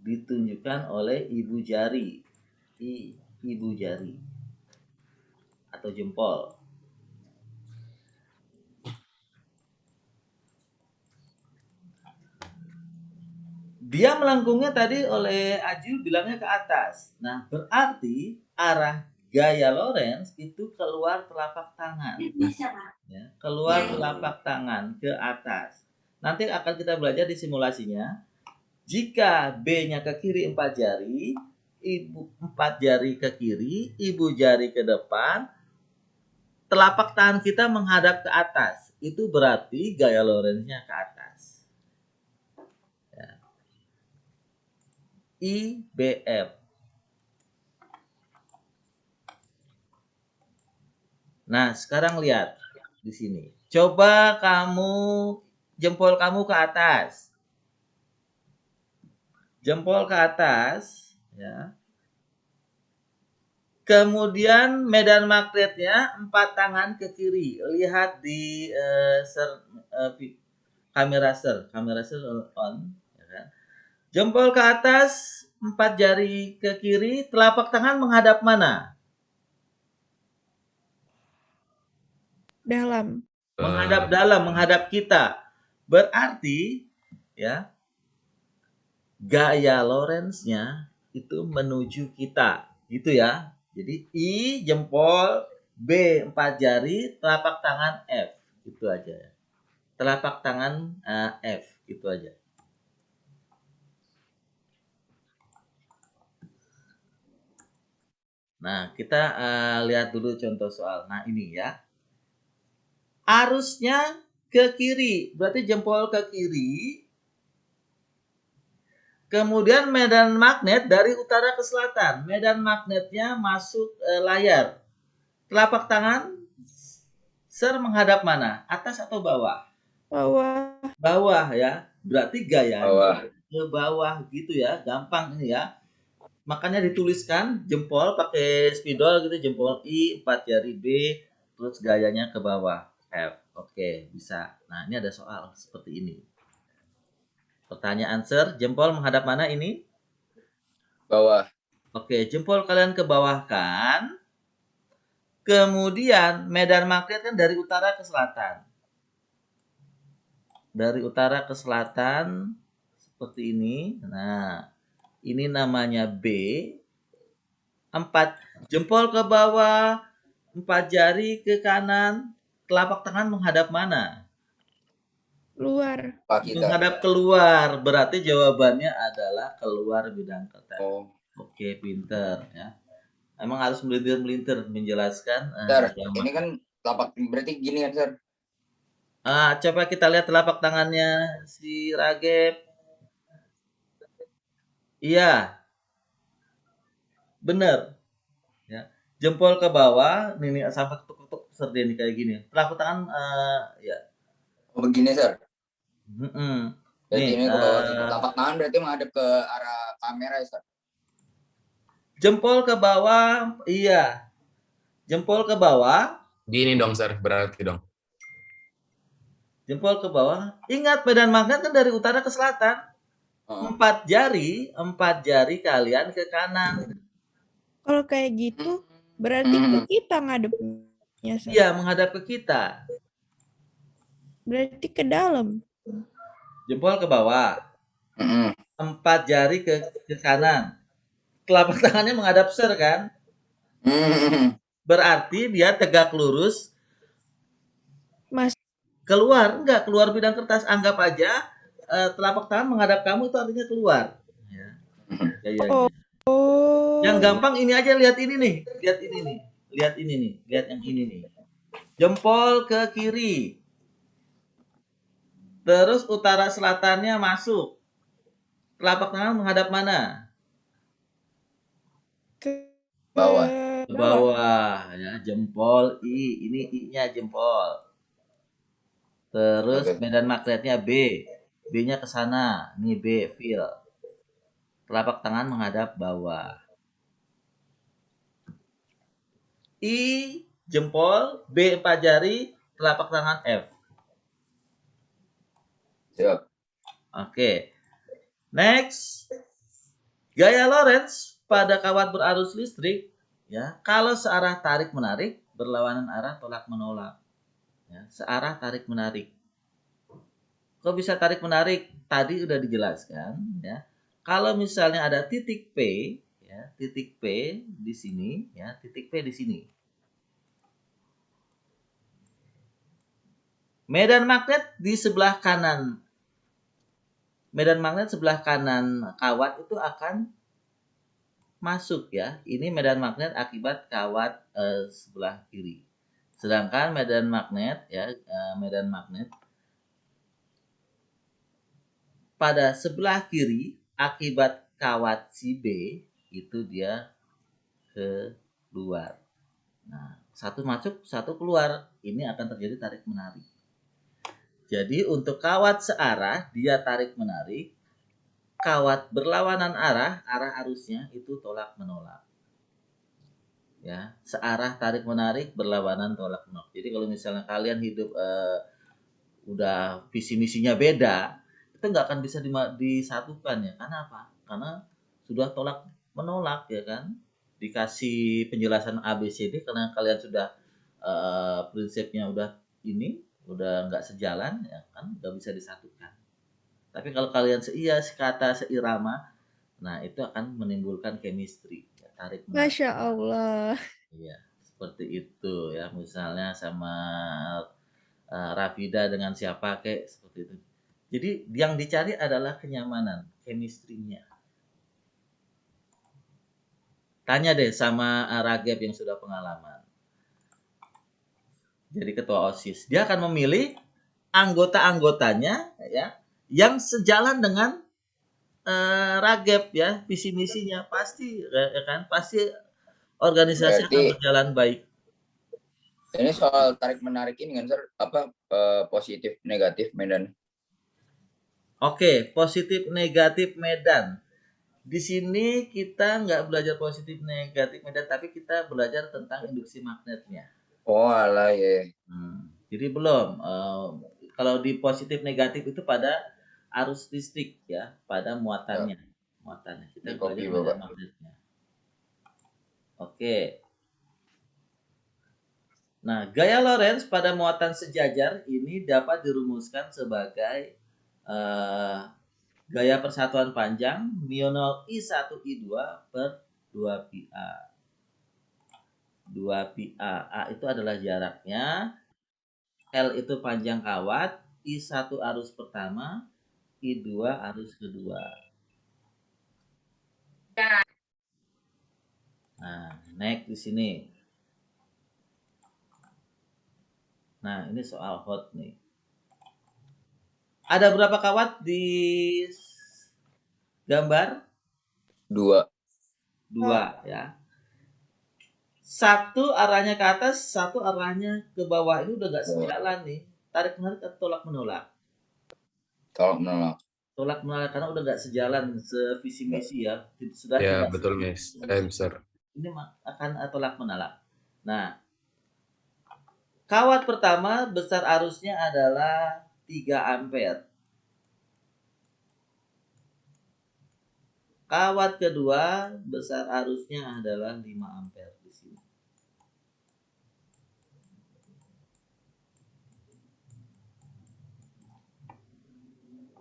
Ditunjukkan oleh ibu jari. Ibu jari atau jempol. Dia melengkungnya tadi oleh Ajil bilangnya ke atas. Nah, berarti arah gaya Lorentz itu keluar telapak tangan. Ya, keluar telapak tangan ke atas. Nanti akan kita belajar di simulasinya. Jika B-nya ke kiri 4 jari, 4 jari ke kiri, ibu jari ke depan, telapak tangan kita menghadap ke atas. Itu berarti gaya Lorentz-nya ke atas. Ya. IBF. Nah, sekarang lihat di sini. Coba jempol kamu ke atas. Jempol ke atas, ya. Kemudian medan magnetnya 4 tangan ke kiri. Lihat di kamera on, ya kan? Jempol ke atas, 4 jari ke kiri, telapak tangan menghadap mana? Dalam. Menghadap dalam, menghadap kita. Berarti ya, gaya Lorentz-nya itu menuju kita, gitu ya. Jadi I jempol, B 4 jari, telapak tangan F, gitu aja ya. Telapak tangan F, gitu aja. Nah, kita lihat dulu contoh soal. Nah, ini ya. Arusnya ke kiri, berarti jempol ke kiri. Kemudian medan magnet dari utara ke selatan. Medan magnetnya masuk layar. Telapak tangan menghadap mana? Atas atau bawah? Bawah. Bawah ya. Berarti gayanya Bawah. ke bawah gitu ya. Gampang ini ya. Makanya dituliskan jempol pakai spidol gitu, jempol I, 4 jari B, terus gayanya ke bawah F. Oke, bisa. Nah, ini ada soal seperti ini. Pertanyaan jempol menghadap mana ini? Bawah. Oke, jempol kalian ke bawah kan? Kemudian medan magnet kan dari utara ke selatan. Dari utara ke selatan seperti ini. Nah, ini namanya B. 4 jempol ke bawah, 4 jari ke kanan, telapak tangan menghadap mana? Luar. Pak kita. Menghadap keluar. Berarti jawabannya adalah keluar bidang kertas. Oh. Oke, pinter ya. Emang harus melintir-melintir menjelaskan. Sir, ini kan telapak, berarti gini kan, Sir? Coba kita lihat telapak tangannya si Rageb. Iya. Bener. Ya. Jempol ke bawah, nih sampai ketuk-ketuk serdeni kayak gini. Telapak tangan ya. Oh, begini, Sir. Berarti Nih, ini ke bawah gitu. Telapak tangan berarti menghadap ke arah kamera, Sir. Jempol ke bawah, iya. Jempol ke bawah. Gini dong, Sir, berarti dong. Jempol ke bawah. Ingat medan magnet kan dari utara ke selatan. 4 jari kalian ke kanan. Kalau kayak gitu, berarti ke kita ngadepnya. Iya, menghadap ke kita. Berarti ke dalam. Jempol ke bawah. 4 jari ke kanan. Telapak tangannya menghadap kan? Berarti dia tegak lurus. Mas. Keluar, enggak keluar bidang kertas. Anggap aja telapak tangan menghadap kamu itu artinya keluar. Ya. Gayanya. Yang gampang ini aja, lihat ini nih. Lihat ini nih. Lihat ini nih. Lihat yang ini nih. Jempol ke kiri. Terus utara selatannya masuk. Telapak tangan menghadap mana? Ke Bawah. Ke bawah ya, jempol I. Ini I-nya jempol. Terus Oke. medan magnetnya B. B-nya ke sana. Ini B, feel. Telapak tangan menghadap bawah. I jempol, B 4 jari, telapak tangan F. Siap. Oke. Next. Gaya Lorentz pada kawat berarus listrik ya, kalau searah tarik menarik berlawanan arah tolak menolak. Ya, searah tarik menarik. Kok bisa tarik menarik? Tadi udah dijelaskan ya. Kalau misalnya ada titik P ya, titik P di sini ya, titik P di sini. Medan magnet di sebelah kanan. Medan magnet sebelah kanan kawat itu akan masuk ya. Ini medan magnet akibat kawat sebelah kiri. Sedangkan medan magnet ya, medan magnet pada sebelah kiri akibat kawat si B itu dia keluar. Nah, satu masuk, satu keluar. Ini akan terjadi tarik menarik. Jadi untuk kawat searah dia tarik menarik, kawat berlawanan arah, arah arusnya itu tolak menolak. Ya, searah tarik menarik berlawanan tolak menolak. Jadi kalau misalnya kalian hidup udah visi misinya beda, itu nggak akan bisa disatukan ya. Karena apa? Karena sudah tolak menolak ya kan. Dikasih penjelasan ABCD karena kalian sudah prinsipnya udah ini udah nggak sejalan ya kan, nggak bisa disatukan. Tapi kalau kalian sekata seirama, nah itu akan menimbulkan chemistry ya, tarik menarik. Masya Allah. Iya, seperti itu ya. Misalnya sama Rafida dengan siapa kayak seperti itu. Jadi yang dicari adalah kenyamanan, chemistry-nya. Tanya deh sama Rageb yang sudah pengalaman. Jadi ketua OSIS, dia akan memilih anggota-anggotanya ya yang sejalan dengan Rageb ya, visi misinya pasti ya kan, pasti organisasi akan Berarti berjalan baik. ini soal tarik menarik ini kan, Sir, apa positif negatif medan? Oke, positif negatif medan. Di sini kita nggak belajar positif negatif medan, tapi kita belajar tentang induksi magnetnya. Oh alah ya. Jadi belum. Kalau di positif negatif itu pada arus listrik ya, pada muatannya. Muatannya. Kita Di kopi, belajar medan Bapak. magnetnya. Oke. Nah, gaya Lorentz pada muatan sejajar ini dapat dirumuskan sebagai gaya persatuan panjang μ0 I1 I2 per 2 pi A. 2 pi A. A itu adalah jaraknya. L itu panjang kawat. I1 arus pertama. I2 arus kedua. Nah, next di sini. Nah, ini soal hot nih. Ada berapa kawat di gambar? 2. 2 ya. Satu arahnya ke atas, satu arahnya ke bawah. Ini udah gak sejalan nih. Tarik menarik atau tolak menolak? Tolak menolak. Tolak menolak karena udah gak sejalan sevisi misi ya. Sudah Ya, tidak betul, sevisi Miss. misi. Sir. Ini akan tolak menolak. Nah, kawat pertama besar arusnya adalah 3 ampere. Kawat kedua besar arusnya adalah 5 ampere di sini.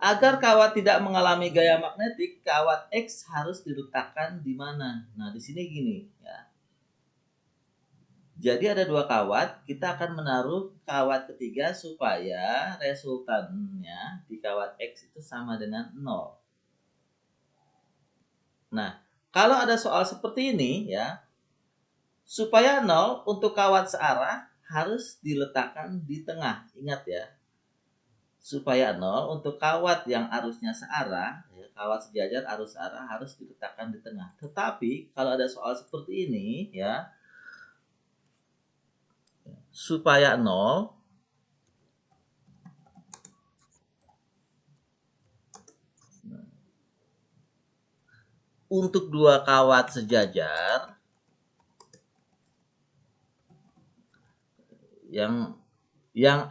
Agar kawat tidak mengalami gaya magnetik, kawat X harus diletakkan di mana? Nah, di sini gini ya. Jadi ada 2 kawat, kita akan menaruh kawat ketiga supaya resultannya di kawat X itu sama dengan 0. Nah, kalau ada soal seperti ini ya, supaya 0 untuk kawat searah harus diletakkan di tengah. Ingat ya. supaya 0 untuk kawat yang arusnya searah, ya, kawat sejajar arus searah harus diletakkan di tengah. Tetapi kalau ada soal seperti ini, ya, supaya 0 untuk dua kawat sejajar yang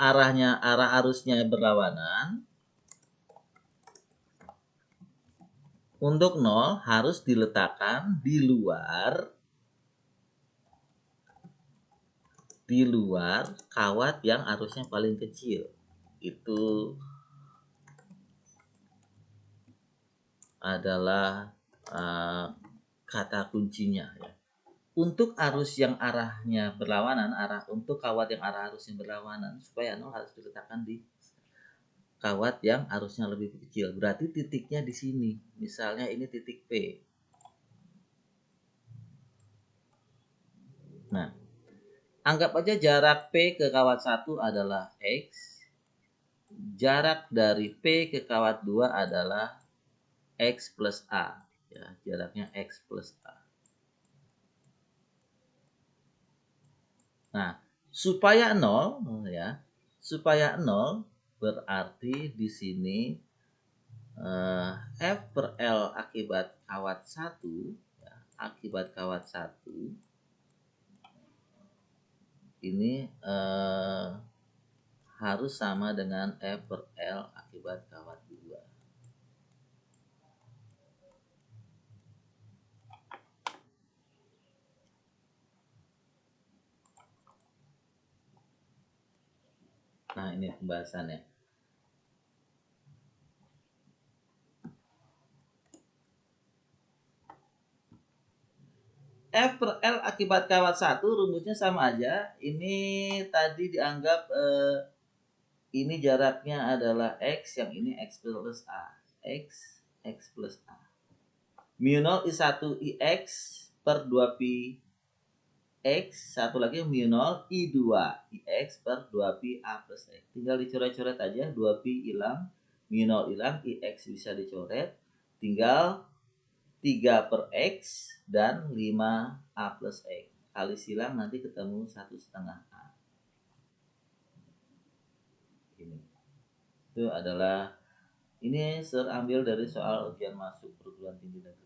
arah arusnya berlawanan, untuk 0 harus diletakkan di luar kawat yang arusnya paling kecil. Itu adalah kata kuncinya, ya. Untuk arus yang arahnya berlawanan, untuk kawat yang arah arusnya berlawanan, supaya 0 harus diletakkan di kawat yang arusnya lebih kecil. Berarti titiknya di sini. Misalnya ini titik P. Nah, anggap aja jarak P ke kawat 1 adalah X. Jarak dari P ke kawat 2 adalah X plus A. Ya, jaraknya X plus A. Nah, supaya 0, ya, supaya 0 berarti di sini F per L akibat kawat 1, ya, akibat kawat 1 ini harus sama dengan F per L akibat kawat 2. Nah, ini pembahasannya. F per L akibat kawat 1 rumusnya sama aja. Ini tadi dianggap ini jaraknya adalah X, yang ini X plus A. X plus A. Mu 0 I1 IX per 2Pi X. Satu lagi mu 0 I2 IX per 2Pi A plus X. Tinggal dicoret-coret aja. 2Pi hilang. Mu 0 hilang. IX bisa dicoret. Tinggal 3 per X dan 5A plus X. Kali silang nanti ketemu 1,5A. Ini. Itu adalah, ini terambil dari soal ujian masuk perguruan tinggi negeri.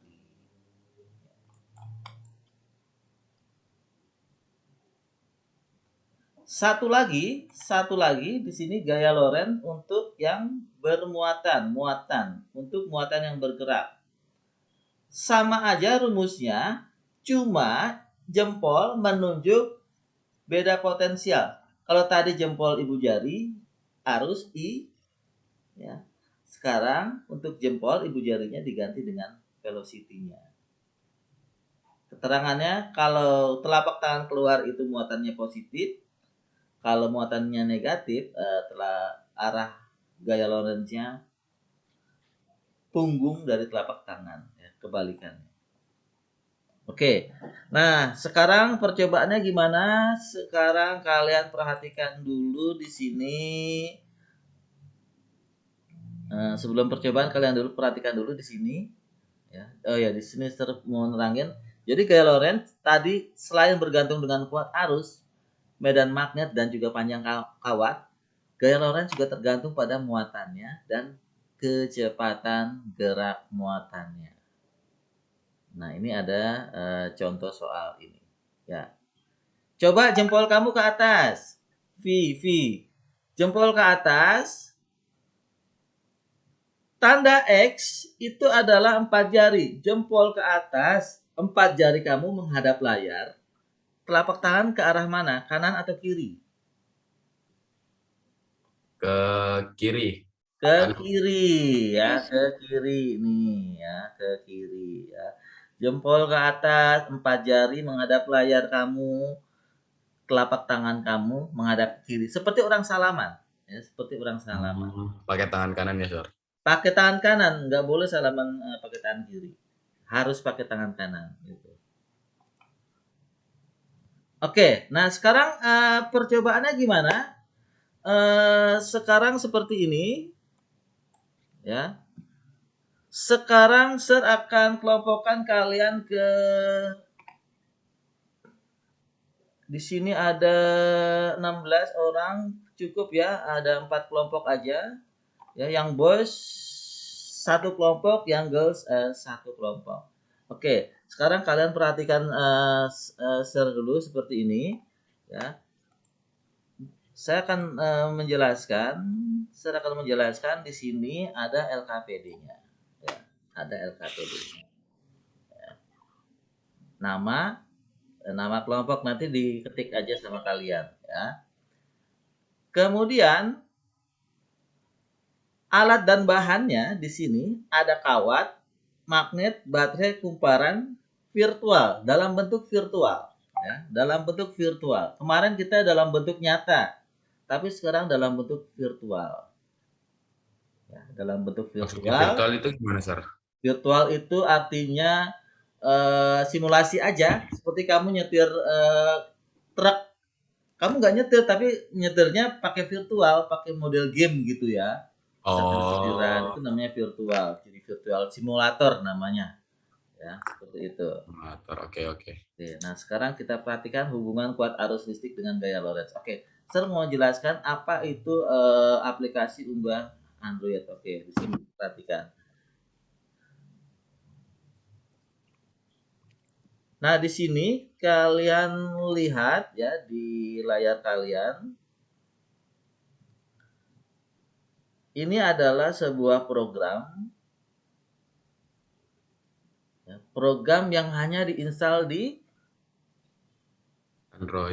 Satu lagi di sini gaya Lorentz untuk yang bermuatan, untuk muatan yang bergerak. Sama aja rumusnya, cuma jempol menunjuk beda potensial. Kalau tadi jempol ibu jari arus I, ya. Sekarang untuk jempol ibu jarinya diganti dengan velocity-nya. Keterangannya, kalau telapak tangan keluar itu muatannya positif, kalau muatannya negatif, arah gaya Lorentz-nya punggung dari telapak tangan, ya, kebalikannya. Oke, nah sekarang percobaannya gimana? Sekarang kalian perhatikan dulu di sini. Sebelum percobaan kalian dulu perhatikan dulu di sini. Ya. Oh ya, di sini mau nerangin. Jadi gaya Lorentz tadi selain bergantung dengan kuat arus, medan magnet dan juga panjang kawat, gaya Lorentz juga tergantung pada muatannya dan kecepatan gerak muatannya. Nah, ini ada contoh soal ini. Ya. Coba jempol kamu ke atas. V. Jempol ke atas. Tanda X itu adalah 4 jari. Jempol ke atas, 4 jari kamu menghadap layar. Telapak tangan ke arah mana? Kanan atau kiri? Ke kiri. Ke kiri, ya, ke kiri nih, ya, ke kiri, ya. Jempol ke atas, 4 jari menghadap layar kamu, telapak tangan kamu menghadap kiri, seperti orang salaman, ya, seperti orang salaman. Pakai tangan kanan ya, Sor? Pakai tangan kanan, nggak boleh salaman pakai tangan kiri, harus pakai tangan kanan, gitu. Oke, nah sekarang percobaannya gimana? sekarang seperti ini, ya. Sekarang Sir akan kelompokkan kalian ke di sini ada 16 orang, cukup ya, ada 4 kelompok aja. Ya, yang boys satu kelompok, yang girls satu kelompok. Oke, sekarang kalian perhatikan Sir dulu seperti ini, ya. Saya akan menjelaskan di sini ada LKPD-nya. Ya, ada LKPD-nya. Ya. Nama kelompok nanti diketik aja sama kalian, ya. Kemudian alat dan bahannya di sini ada kawat, magnet, baterai, kumparan virtual dalam bentuk virtual, ya, dalam bentuk virtual. Kemarin kita dalam bentuk nyata, tapi sekarang dalam bentuk virtual. Ya, dalam bentuk Maksudnya virtual. virtual itu gimana, Sir? Virtual itu artinya simulasi aja, seperti kamu nyetir truk. Kamu nggak nyetir, tapi nyetirnya pakai virtual, pakai model game gitu ya. Itu namanya virtual, jadi virtual simulator namanya, ya, seperti itu. Oke. Nah, sekarang kita perhatikan hubungan kuat arus listrik dengan gaya Lorentz. Oke, Sir mau jelaskan apa itu aplikasi unggah Android. Oke, di sini perhatikan. Nah, di sini kalian lihat ya di layar kalian. Ini adalah sebuah program. Ya, program yang hanya diinstal di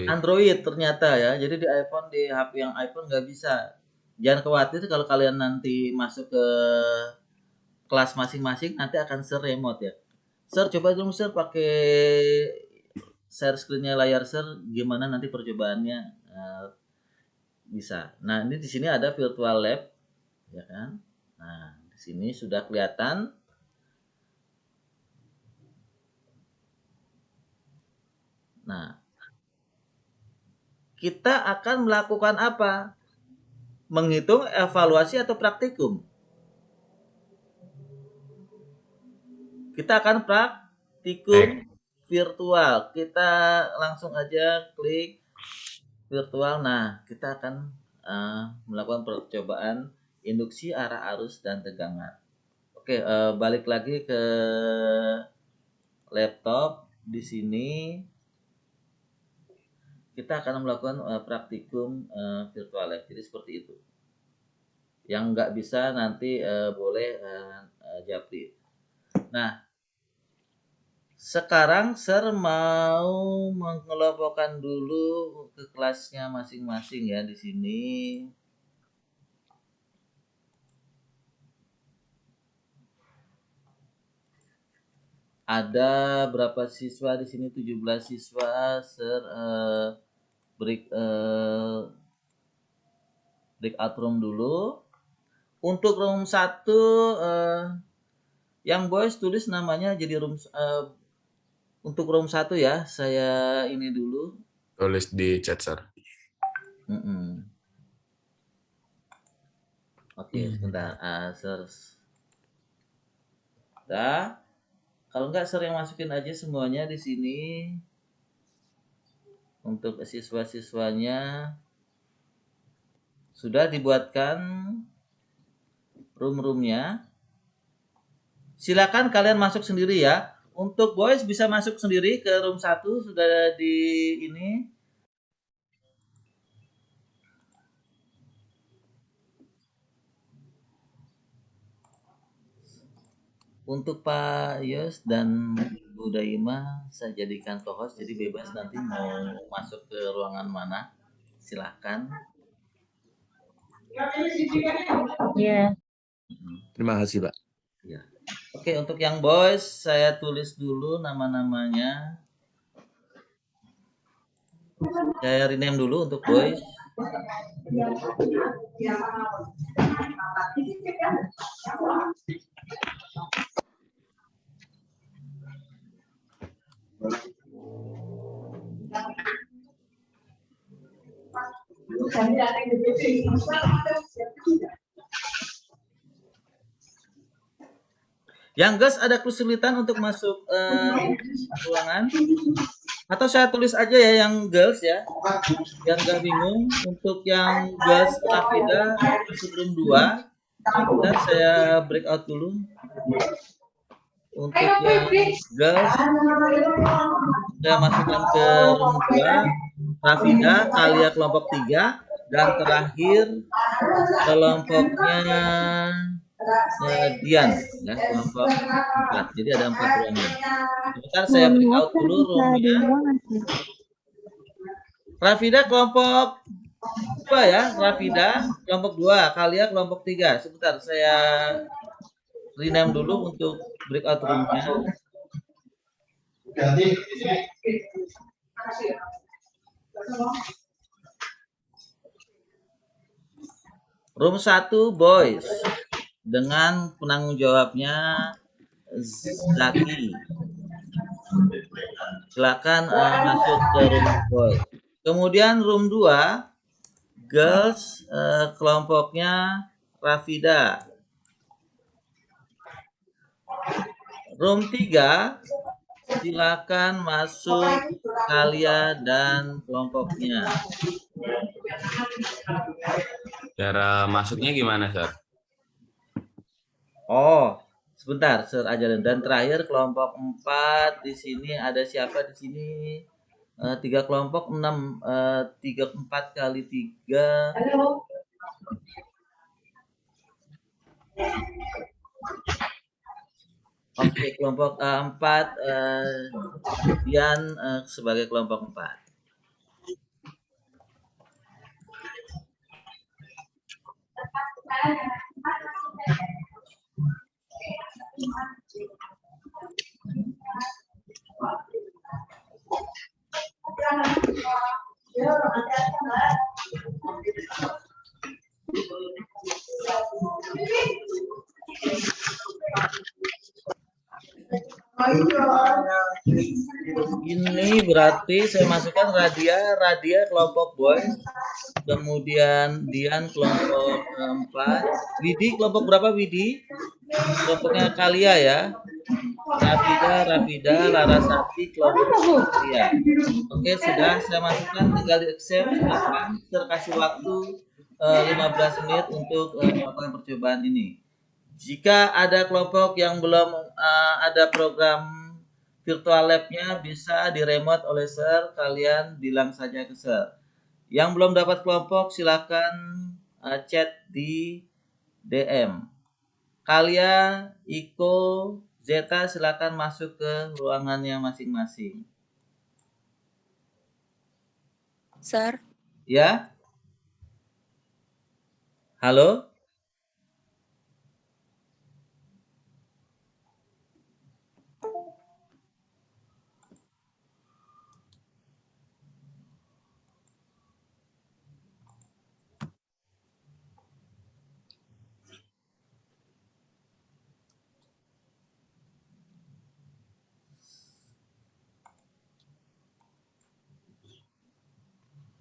Android ternyata ya. Jadi di iPhone, di HP yang iPhone nggak bisa. Jangan khawatir kalau kalian nanti masuk ke kelas masing-masing, nanti akan share remote ya. Sir, coba dong Sir pakai share screen-nya layar Sir, gimana nanti percobaannya bisa. Nah, ini di sini ada virtual lab, ya kan? Nah, di sini sudah kelihatan. Nah, kita akan melakukan apa? Menghitung evaluasi atau praktikum. Kita akan praktikum virtual. Kita langsung aja klik virtual. Nah, kita akan melakukan percobaan induksi arah arus dan tegangan. Oke, balik lagi ke laptop. Di sini kita akan melakukan praktikum virtual lab. Jadi seperti itu. Yang nggak bisa nanti boleh japri. Nah, sekarang Sir mau mengelompokkan dulu ke kelasnya masing-masing ya di sini. Ada berapa siswa di sini? 17 siswa. Sir breakout room dulu. Untuk room 1 yang boys tulis namanya jadi room untuk room 1 ya. Saya ini dulu. Tulis di chat, Sir. Oke, sebentar. Sir. Nah, kalau enggak Sir yang masukin aja semuanya di sini. Untuk siswa-siswanya sudah dibuatkan room-roomnya. Silakan kalian masuk sendiri ya. Untuk boys bisa masuk sendiri ke room 1, sudah di ini. Untuk Pak Yos dan Bu Daima saya jadikan co-host, jadi bebas nanti mau masuk ke ruangan mana. Silakan. Iya. Terima kasih, Pak. Ya. Oke, untuk yang boys saya tulis dulu nama-namanya. Saya rename dulu untuk boys. Yang guys ada kesulitan untuk masuk ruangan? Atau saya tulis aja ya yang girls ya, biar nggak bingung. Untuk yang girls Rafida masuk room 2. Sebentar saya break out dulu. Untuk yang girls saya masukkan ke room 2. Rafida, Kalia kelompok 3, dan terakhir kelompoknya Dian ya, kelompok 4. Jadi ada 4 ruangan. Sebentar saya break out dulu roomnya. Rafida kelompok 2 ya, Rafida kelompok 2, Kalia kelompok 3. Sebentar saya rename dulu untuk breakout roomnya. Room 1 boys dengan penanggung jawabnya Zaki. Silakan masuk ke room boys. Kemudian room 2 girls kelompoknya Rafida. Room 3 silakan masuk Kalia dan kelompoknya. Cara masuknya gimana, Sir? Oh, sebentar, Sir ajarin. Dan terakhir kelompok 4 di sini ada siapa di sini? 3 kelompok 6 4 kali 3. Oke, kelompok 4 Dian sebagai kelompok 4. Ini berarti saya masukkan Radia kelompok boys, kemudian Dian kelompok 4, Widi kelompok berapa Widi? Kelompoknya Kalia ya. Rafida, Larasati kelompok Kalia. Oke, sudah saya masukkan, tinggal di accept. Silakan, terkasih waktu 15 menit untuk melakukan percobaan ini. Jika ada kelompok yang belum ada program virtual lab-nya, bisa di remote oleh Sir, kalian bilang saja ke Sir. Yang belum dapat kelompok silakan chat di DM. Kalia, Iko, Zeta silakan masuk ke ruangannya masing-masing. Sir. Ya? Halo?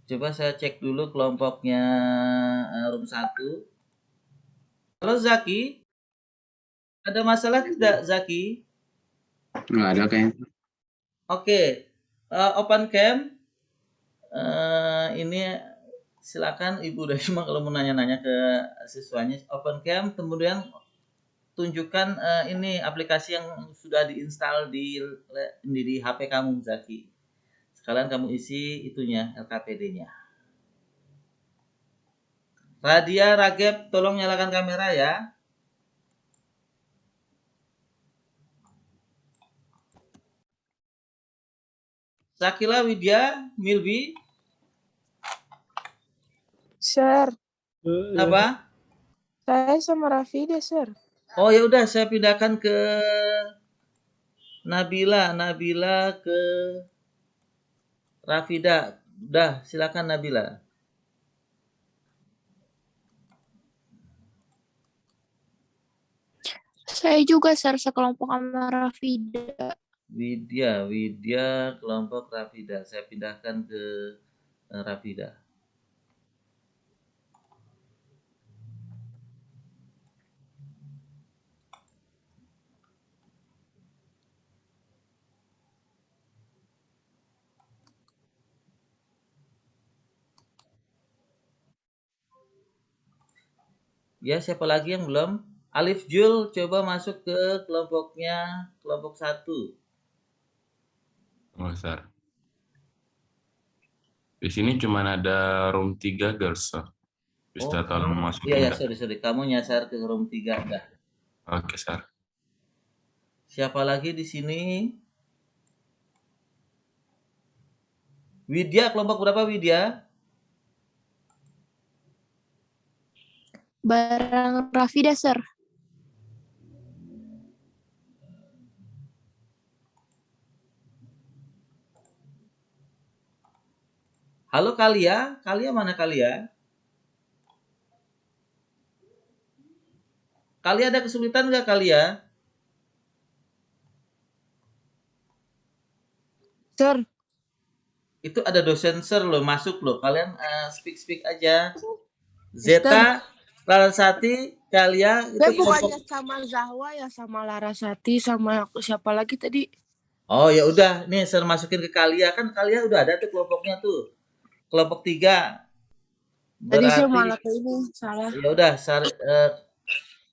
Coba saya cek dulu kelompoknya room 1. Halo Zaki. Ada masalah tidak Zaki? Nggak ada kayaknya. Oke. Open cam. Ini silakan Ibu Daima kalau mau nanya-nanya ke siswanya. Open cam, kemudian tunjukkan ini aplikasi yang sudah diinstal di HP kamu Zaki. Sekalian kamu isi itunya, LKPD-nya. Radia, Rageb, tolong nyalakan kamera ya. Sakila, Widya, Milbi. Sir. Apa? Saya sama Rafida, Sir. Oh ya udah, saya pindahkan ke Nabila ke Rafida. Udah, silakan Nabila. Saya juga sekelompok sama Rafida. Widya kelompok Rafida. Saya pindahkan ke Rafida. Ya, siapa lagi yang belum? Alif Jul, coba masuk ke kelompoknya, kelompok 1. Oh, Sir. Di sini cuma ada room 3 girls, Sir. Bisa tolong Iya, masukin ya, nggak? sorry. Kamu nyasar ke room 3 enggak? Oke, Sir. Siapa lagi di sini? Widya, kelompok berapa Widya? Barang Rafida, Sir. Halo Kalia, Kalia mana Kalia? Kalia ada kesulitan nggak Kalia? Sir, Itu ada dosen Sir loh, masuk loh. Kalian speak aja. Mister. Zeta, Larasati, Kalia itu Saya kelompok. bukannya sama Zahwa ya, sama Larasati, sama aku siapa lagi tadi? Oh ya udah, nih Sir masukin ke Kalia, kan Kalia udah ada tuh kelompoknya tuh. Kelompok 3. Tadi saya Berarti malah ke ini, salah. ya udah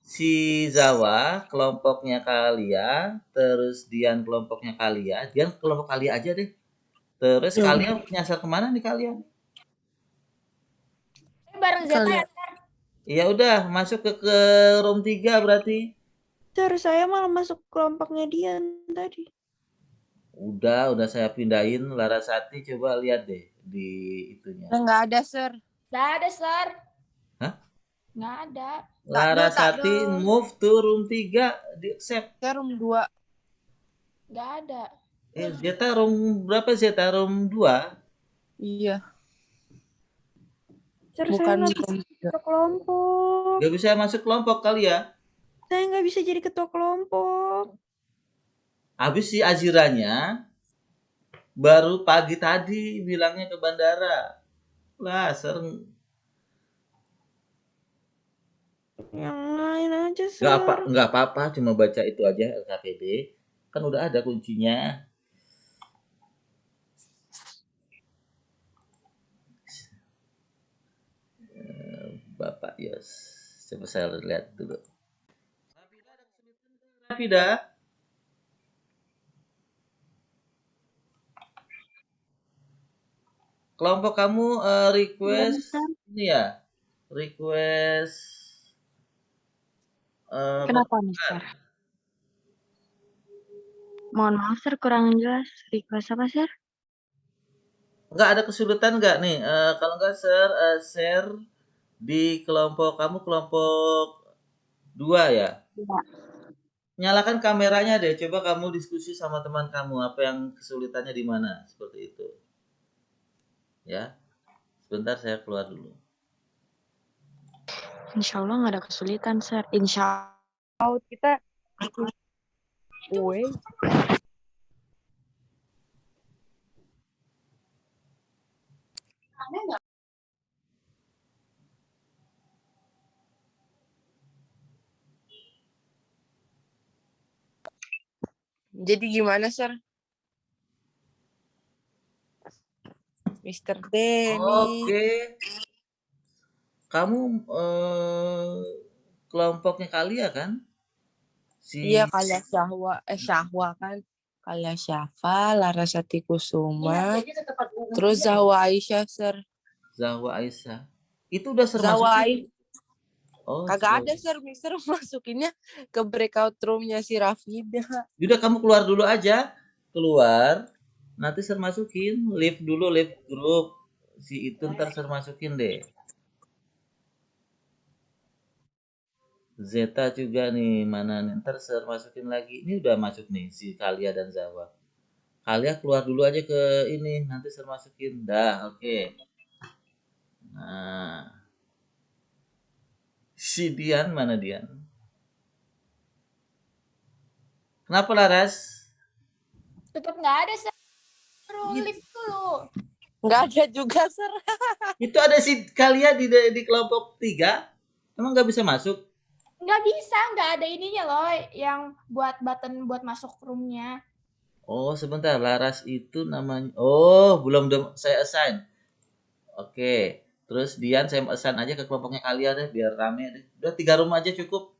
si Zawa kelompoknya Kalia, terus Dian kelompoknya Kalia. Dian kelompok Kalia aja deh. Terus Ya kalian nyasar kemana nih kalian? Bareng Zeta ya, Ya udah, masuk ke room 3 berarti. Sir, saya malah masuk kelompoknya Dian tadi. Udah saya pindahin. Larasati coba lihat deh di itunya. Nggak ada, Sir. Nggak ada, Sir. Hah? Nggak ada. Larasati move to room 3, di accept. Saya room 2. Nggak ada. Zeta room berapa Zeta? Room 2? Iya. Sir, Bukan saya nggak bisa ketua kelompok. Gak bisa masuk kelompok kali ya? Saya nggak bisa jadi ketua kelompok. Habis si Aziranya baru pagi tadi bilangnya ke bandara. Lah, Yang lain aja, Sir. Nggak apa-apa, cuma baca itu aja LKPD. Kan udah ada kuncinya. Bapak Yos. Coba saya lihat dulu. Rafida. Kelompok kamu request ini ya? Request Kenapa, Mister? Mohon maaf, Sir, kurang jelas. Request apa, Sir? Enggak ada kesulitan enggak nih? Kalau enggak share di kelompok kamu, kelompok 2 ya? Iya. Nyalakan kameranya deh. Coba kamu diskusi sama teman kamu. Apa yang kesulitannya di mana? Seperti itu. Ya. Sebentar saya keluar dulu. Insya Allah nggak ada kesulitan, Sir. Insya Allah kita Jadi gimana, Sir? Mr. Denny. Oke. Kamu kelompoknya Kalia kan? Iya, Kalia Syahwa kan. Kalia Syafa, Larasati Kusuma, terus Zahwa Aisyah, Sir. Zahwa Aisyah. Itu udah Zahwa masukin. Oh, kagak ada, Sir. Mister masukinnya ke breakout room-nya si Rafida. Udah kamu keluar dulu aja. Keluar. Nanti Sir masukin. Leave dulu, leave group. Si itu ntar Sir masukin deh. Zeta juga nih, mana nih? Ntar Sir masukin lagi. Ini udah masuk nih si Kalia dan Zawa. Kalia keluar dulu aja ke ini, nanti Sir masukin. Dah, oke. Nah. Si Dian mana Dian? Kenapa Laras? Tetap nggak ada, Sir. Lift dulu. Nggak ada juga, Sir. Itu ada si Kalia di kelompok 3. Emang nggak bisa masuk? Nggak bisa, nggak ada ininya loh, yang buat button buat masuk roomnya. Oh, sebentar. Laras itu namanya. Oh, belum saya assign. Oke. Terus Dian saya assign aja ke kelompoknya kalian deh biar rame deh. Udah 3 room aja cukup.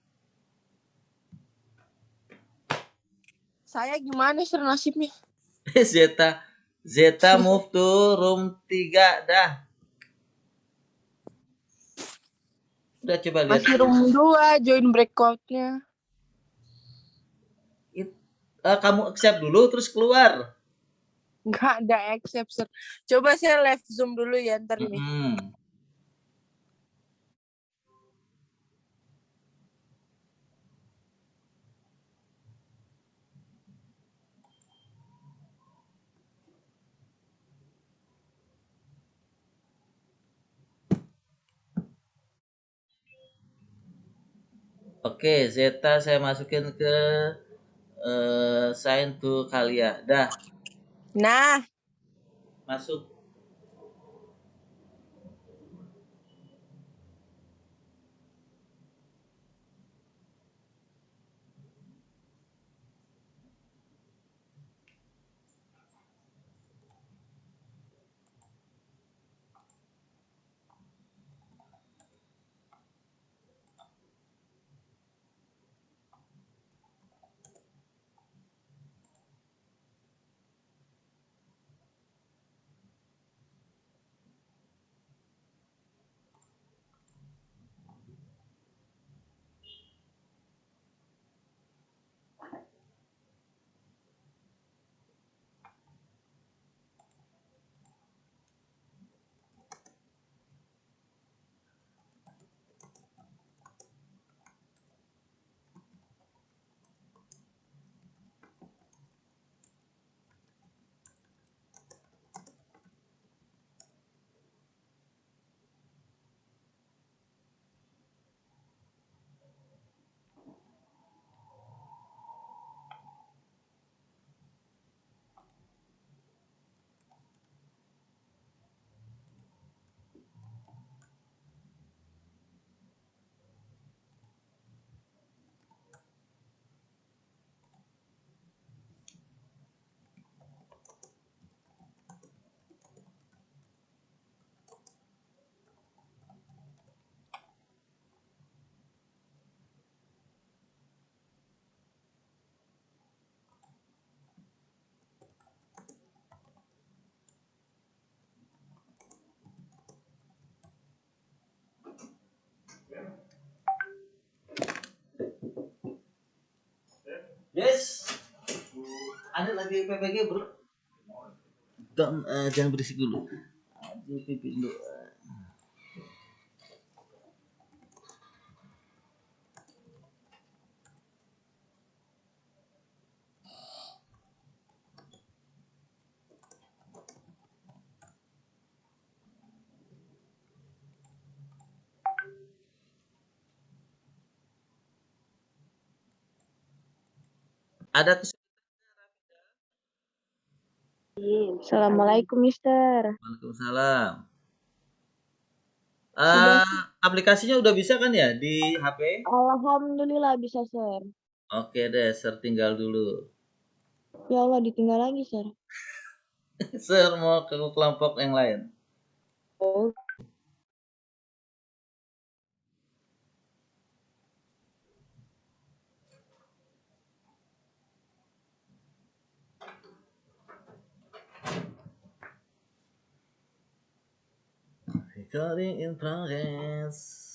Saya gimana sir nasibnya? Zeta move to room 3 dah. Udah coba lihat. Masih room 2 join breakout-nya. Kamu accept dulu terus keluar. Nggak ada accept sir. Coba saya live zoom dulu ya ntar ini. Oke, Zeta saya masukin ke sign to Kalia. Dah. Nah. Masuk. Yes. Ada lagi PPG, Bro. Jangan berisik dulu. Pipi dulu. Ada Assalamualaikum, Mister. Waalaikumsalam. Aplikasinya udah bisa kan ya di HP? Alhamdulillah bisa, Sir. Oke deh, Sir tinggal dulu. Ya Allah, ditinggal lagi, Sir. Sir mau ke kelompok yang lain. Oh. Recording in progress.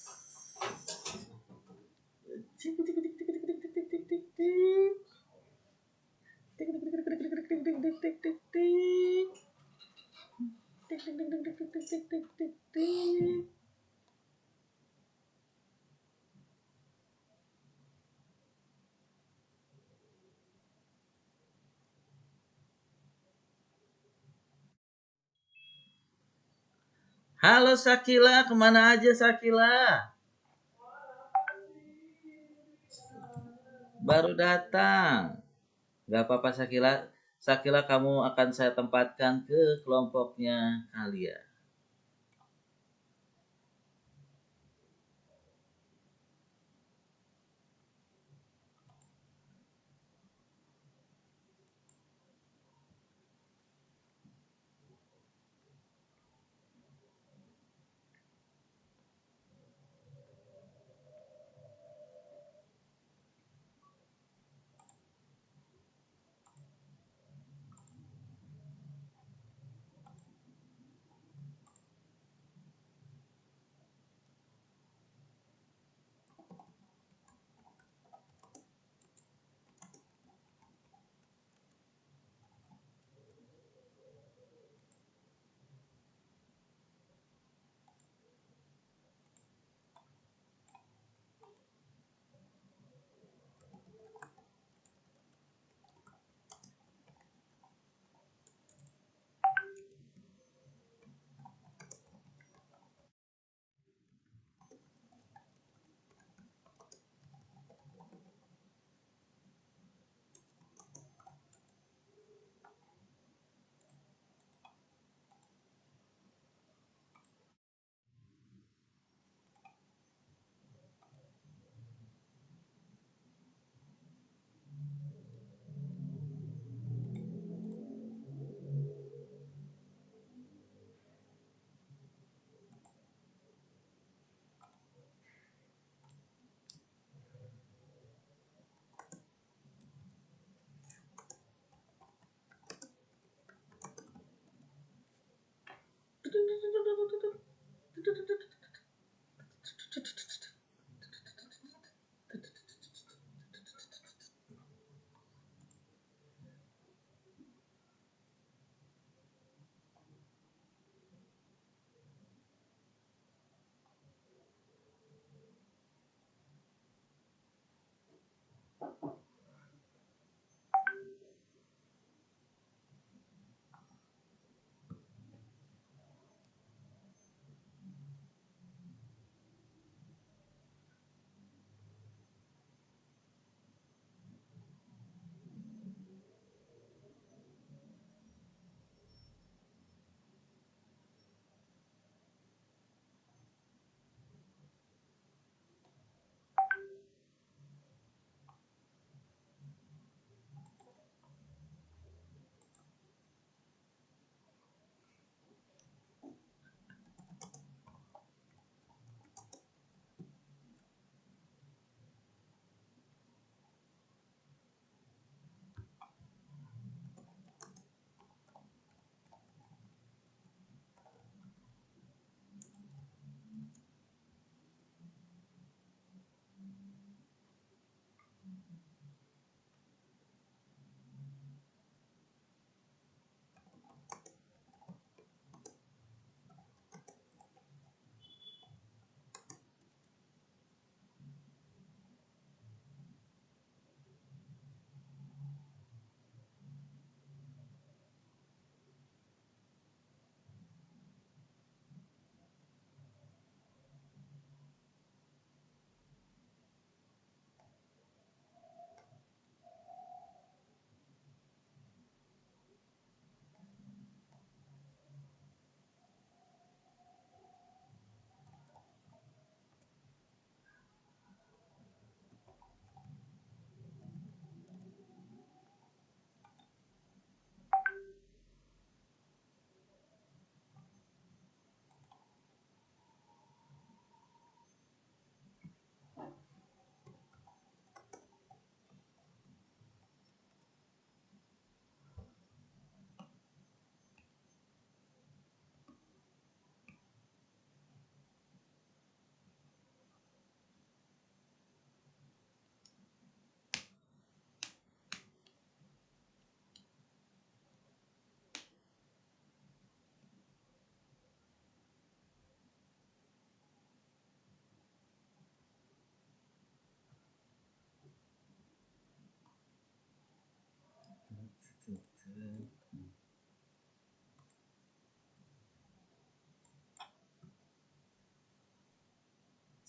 Halo Sakila, kemana aja Sakila? Baru datang. Gak apa-apa Sakila. Sakila kamu akan saya tempatkan ke kelompoknya Kalia.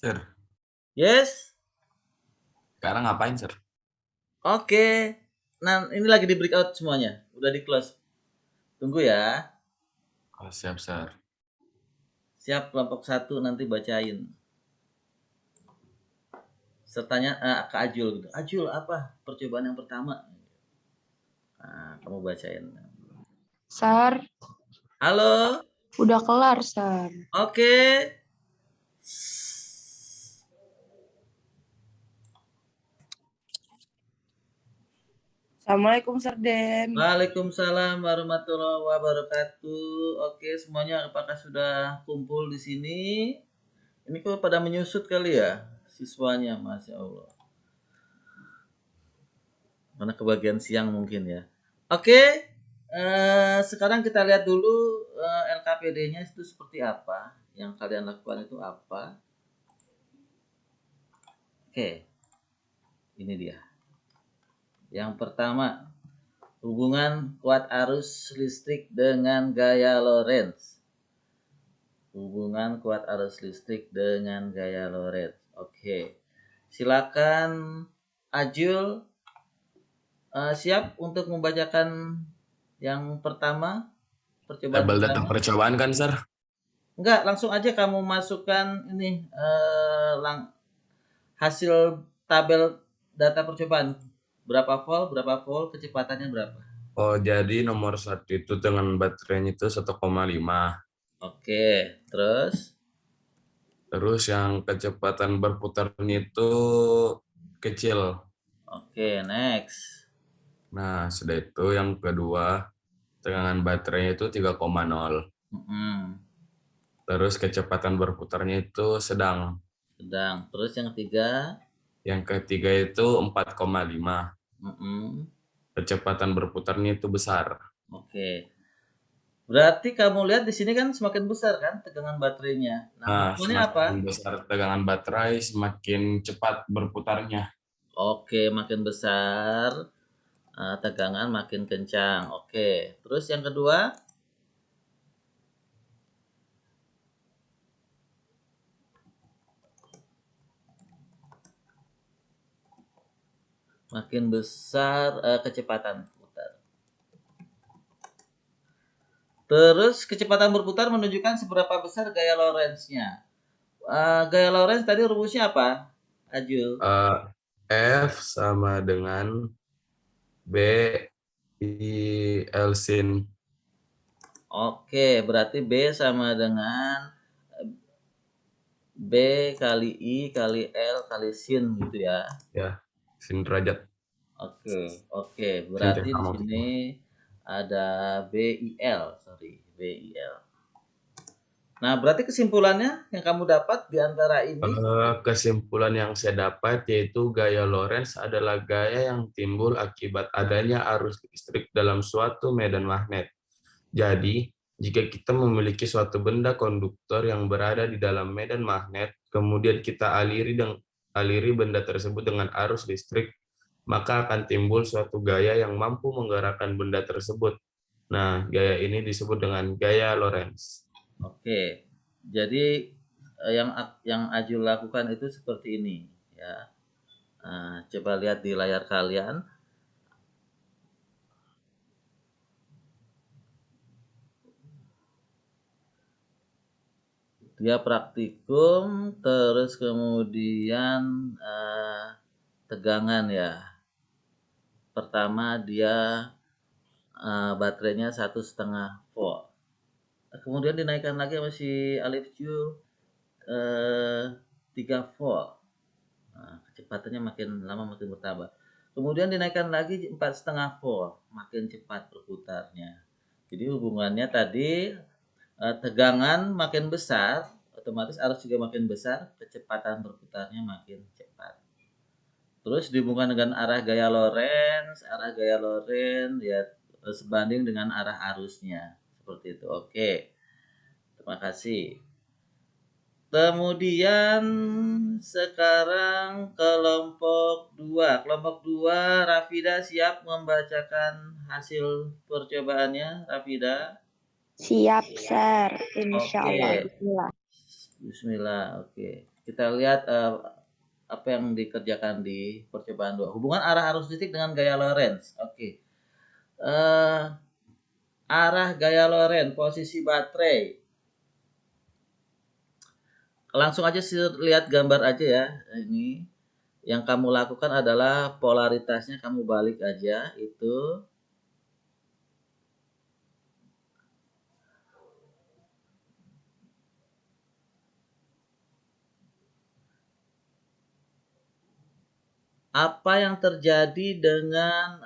Sir, Yes? sekarang ngapain, Sir? Oke. Nah, ini lagi di breakout semuanya. Udah di close. Tunggu ya. Oh, siap, Sir. Siap kelompok 1 nanti bacain. Sertanya ke Ajul gitu. Ajul apa percobaan yang pertama? Nah, kamu bacain. Sir, Halo. udah kelar, Sir. Oke. Assalamualaikum Sarden. Waalaikumsalam warahmatullahi wabarakatuh. Oke, semuanya apakah sudah kumpul di sini? Ini kok pada menyusut kali ya siswanya, Masya Allah. Mana kebagian siang mungkin ya. Oke, sekarang kita lihat dulu LKPD-nya itu seperti apa. Yang kalian lakukan itu apa. Oke, ini dia. Yang pertama, hubungan kuat arus listrik dengan gaya Lorentz. Hubungan kuat arus listrik dengan gaya Lorentz. Oke. Silakan Ajul siap untuk membacakan yang pertama percobaan Tabel data pertama. percobaan kan, Sir? Enggak, langsung aja kamu masukkan ini hasil tabel data percobaan. Berapa volt, kecepatannya berapa? Oh, jadi nomor 1 itu dengan baterainya itu 1,5. Oke, terus? Terus yang kecepatan berputarnya itu kecil. Oke, next. Nah, sudah itu yang kedua, tegangan baterainya itu 3,0. Terus kecepatan berputarnya itu sedang. Sedang. Terus yang ketiga? Yang ketiga itu 4,5. Kecepatan berputarnya itu besar. Oke. Berarti kamu lihat di sini kan semakin besar kan tegangan baterainya. Nah, hubungannya apa? Semakin besar tegangan baterai, semakin cepat berputarnya. Oke, makin besar tegangan makin kencang. Oke. Terus yang kedua? Makin besar kecepatan putar. Terus kecepatan berputar menunjukkan seberapa besar gaya Lorentz-nya. Gaya Lorentz tadi rumusnya apa, Ajul? F sama dengan B I L sin. Oke, berarti B sama dengan B kali I kali L kali sin gitu ya. Ya, sin derajat. Oke. Berarti di sini ada BIL. Nah, berarti kesimpulannya yang kamu dapat di antara ini? Kesimpulan yang saya dapat yaitu gaya Lorentz adalah gaya yang timbul akibat adanya arus listrik dalam suatu medan magnet. Jadi, jika kita memiliki suatu benda konduktor yang berada di dalam medan magnet, kemudian kita aliri benda tersebut dengan arus listrik, maka akan timbul suatu gaya yang mampu menggerakkan benda tersebut. Nah, gaya ini disebut dengan gaya Lorentz. Oke. Jadi yang Ajul lakukan itu seperti ini ya. Coba lihat di layar kalian. Dia praktikum, terus kemudian tegangan ya. Pertama dia baterainya 1,5 volt. Kemudian dinaikkan lagi sama si Alif Jul 3 volt. Kecepatannya makin lama makin bertambah. Kemudian dinaikkan lagi 4,5 volt, makin cepat berputarnya. Jadi hubungannya tadi tegangan makin besar, otomatis arus juga makin besar, kecepatan berputarnya makin cepat. Terus dihubungkan dengan arah gaya Lorentz ya sebanding dengan arah arusnya. Seperti itu. Oke. Terima kasih. Kemudian sekarang kelompok 2. Kelompok 2, Rafida siap membacakan hasil percobaannya, Rafida? Siap, Sir. Insya Allah. Oke. Bismillah. Bismillah, oke. Kita lihat apa yang dikerjakan di percobaan 2. Hubungan arah arus listrik dengan gaya Lorentz. Oke. Arah gaya Lorentz, posisi baterai. Langsung aja lihat gambar aja ya. Ini yang kamu lakukan adalah polaritasnya kamu balik aja itu. Apa yang terjadi dengan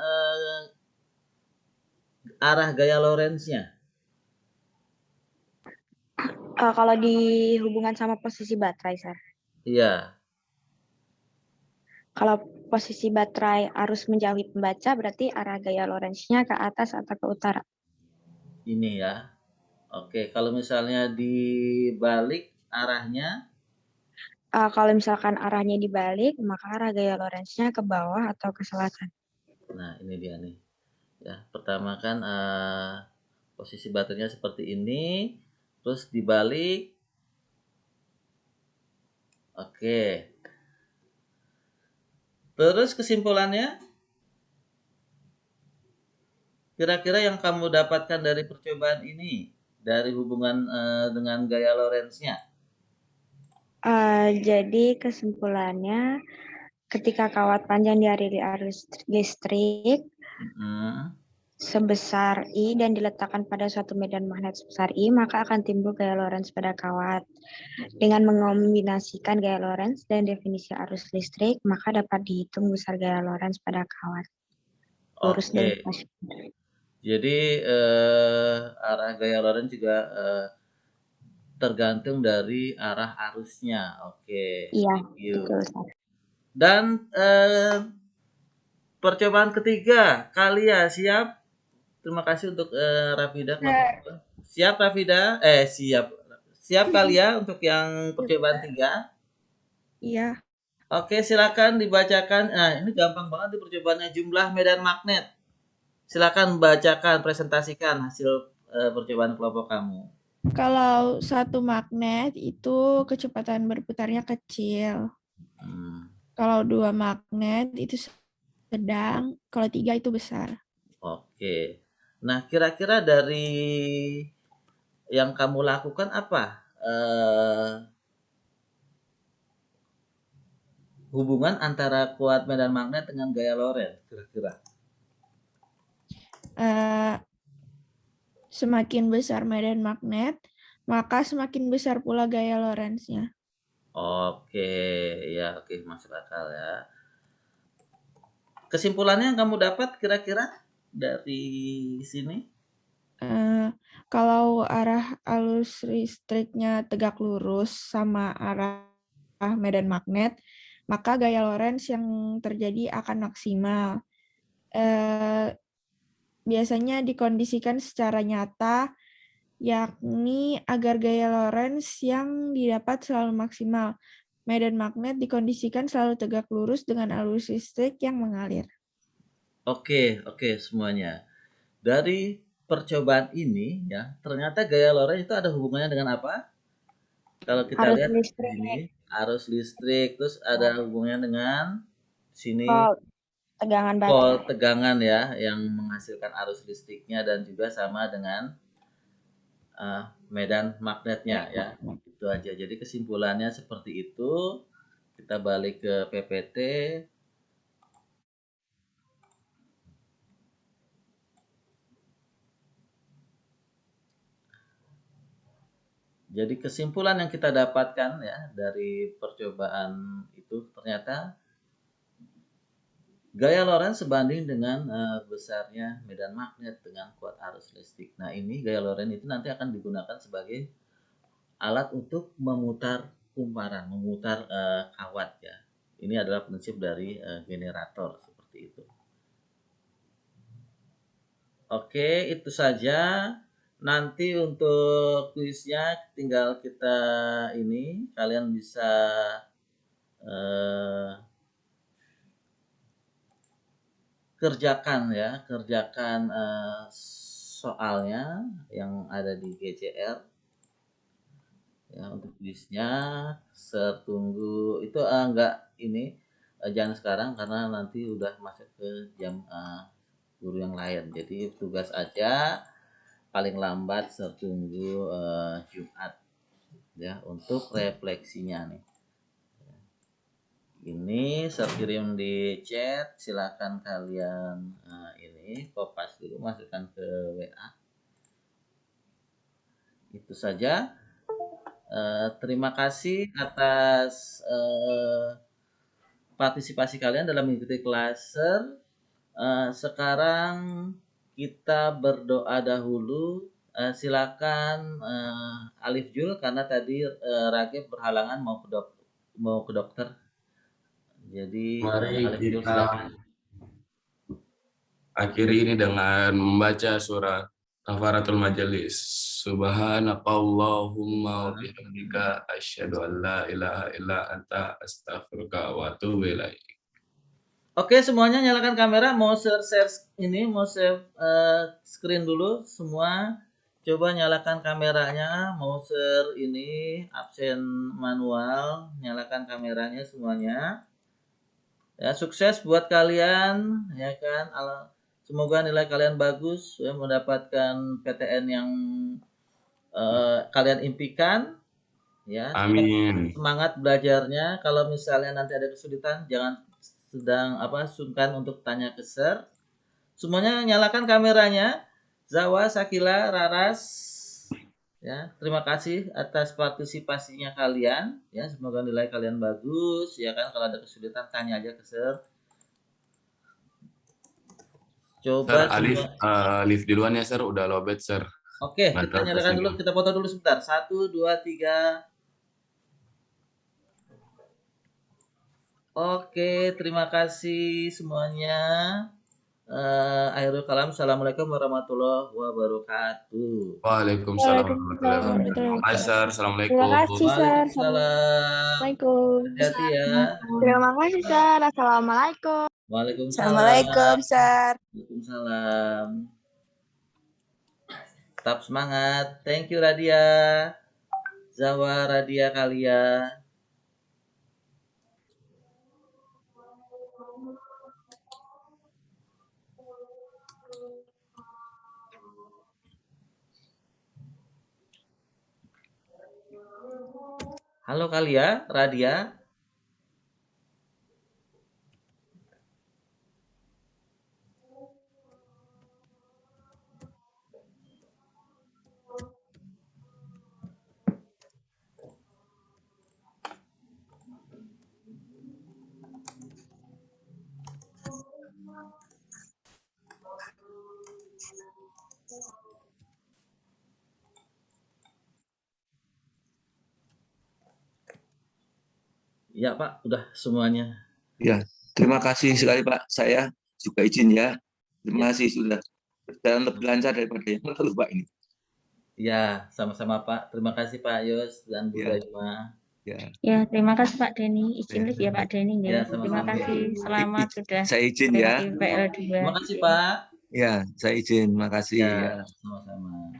arah gaya Lorentz-nya? Kalau dihubungan sama posisi baterai, Sir. Iya. Kalau posisi baterai arus menjauhi pembaca, berarti arah gaya Lorentz-nya ke atas atau ke utara. Ini ya. Oke, kalau misalnya dibalik arahnya? Kalau misalkan arahnya dibalik, maka arah gaya Lorentz-nya ke bawah atau ke selatan. Nah, ini dia nih. Ya, pertama kan posisi baterainya seperti ini, terus dibalik. Oke. Terus kesimpulannya? Kira-kira yang kamu dapatkan dari percobaan ini, dari hubungan dengan gaya Lorentz-nya? Jadi kesimpulannya, ketika kawat panjang dialiri arus listrik sebesar I dan diletakkan pada suatu medan magnet sebesar I, maka akan timbul gaya Lorentz pada kawat. Dengan mengombinasikan gaya Lorentz dan definisi arus listrik, maka dapat dihitung besar gaya Lorentz pada kawat. Lurus dan stasioner. Jadi arah gaya Lorentz juga tergantung dari arah arusnya. Oke. Iya, betul. Dan percobaan ketiga, Kalia siap? Terima kasih untuk Rafida. Siap Rafida? Siap Kalia untuk yang percobaan 3? Iya. Oke, silakan dibacakan. Nah, ini gampang banget di percobaannya, jumlah medan magnet. Silakan bacakan, presentasikan hasil percobaan kelompok kamu. Kalau satu magnet itu kecepatan berputarnya kecil. Kalau 2 magnet itu sedang, kalau 3 itu besar. Oke. Nah, kira-kira dari yang kamu lakukan apa? Hubungan antara kuat medan magnet dengan gaya Lorentz, kira-kira? Semakin besar medan magnet, maka semakin besar pula gaya Lorentz-nya. Oke, ya oke, masuk akal ya. Kesimpulannya yang kamu dapat kira-kira dari sini? Kalau arah arus listriknya tegak lurus sama arah medan magnet, maka gaya Lorentz yang terjadi akan maksimal. Biasanya dikondisikan secara nyata, yakni agar gaya Lorentz yang didapat selalu maksimal. Medan magnet dikondisikan selalu tegak lurus dengan arus listrik yang mengalir. Oke semuanya. Dari percobaan ini ya, ternyata gaya Lorentz itu ada hubungannya dengan apa? Kalau kita lihat di sini, arus listrik, terus ada hubungannya dengan sini tegangan pol tegangan ya, yang menghasilkan arus listriknya dan juga sama dengan medan magnetnya ya. Itu aja. Jadi kesimpulannya seperti itu. Kita balik ke PPT. Jadi kesimpulan yang kita dapatkan ya dari percobaan itu, ternyata gaya Lorentz sebanding dengan besarnya medan magnet dengan kuat arus listrik. Nah, ini gaya Lorentz itu nanti akan digunakan sebagai alat untuk memutar kumparan, memutar kawat ya. Ini adalah prinsip dari generator seperti itu. Oke, itu saja. Nanti untuk kuisnya tinggal kita ini, kalian bisa kerjakan soalnya yang ada di GCR. Ya, untuk kuisnya tunggu itu enggak ini jangan sekarang karena nanti udah masuk ke jam guru yang lain. Jadi tugas aja paling lambat tunggu Jumat ya untuk refleksinya nih. Ini saya kirim di chat, silakan kalian ini kopas dulu, masukkan ke WA. Itu saja. Terima kasih atas partisipasi kalian dalam mengikuti klaser. Sekarang kita berdoa dahulu. Silakan Alif Jul karena tadi Ragib berhalangan mau ke dokter. Jadi Mari Alif Jul kita silakan. akhiri ini dengan membaca surah Kafaratul Majelis. Subhanakallahumma wa bihamdika asyhadu an la ilaha illa anta astaghfiruka wa atubu ilaik. Oke, semuanya nyalakan kamera. Mau share ini, mau share screen dulu semua. Coba nyalakan kameranya. Mau share ini absen manual. Nyalakan kameranya semuanya. Ya, sukses buat kalian, ya kan. Semoga nilai kalian bagus, ya, mendapatkan PTN yang kalian impikan. Ya, Amin. semangat belajarnya. Kalau misalnya nanti ada kesulitan, jangan sungkan untuk tanya ke Sir. Semuanya nyalakan kameranya. Zawa, Sakila, Raras. Ya, terima kasih atas partisipasinya kalian. Ya, semoga nilai kalian bagus. Ya kan, kalau ada kesulitan tanya aja ke Sir. Coba Sir, Alif duluan ya, Sir. Udah lobet, Sir. Oke, kita nyalakan dulu. Kita foto dulu sebentar. 1, 2, 3. Oke, terima kasih semuanya. Akhirul kalam. Assalamualaikum warahmatullahi wabarakatuh. Waalaikumsalam warahmatullahi wabarakatuh. Assalamualaikum. Terima kasih, Sir. Assalamualaikum. Hati-hati ya. Terima kasih, Sir. Assalamualaikum. Waalaikumsalam. Assalamualaikum, Sir. Waalaikumsalam. Tetap semangat. Thank you, Radia. Zawa, Radia, Kalia. Halo Kalia, Radia. Ya Pak, udah semuanya. Ya, terima kasih sekali Pak. Saya juga izin ya. Terima kasih sudah berjalan lebih lancar daripada yang lalu Pak ini. Ya, sama-sama Pak. Terima kasih Pak Yos dan Bu Daima. Ya, terima kasih Pak Denny. Izin lift ya Pak Denny ya. Terima kasih. Selamat sudah. Saya izin ya. PL2. Terima kasih Pak. Ya, saya izin. Terima kasih. Ya, sama-sama.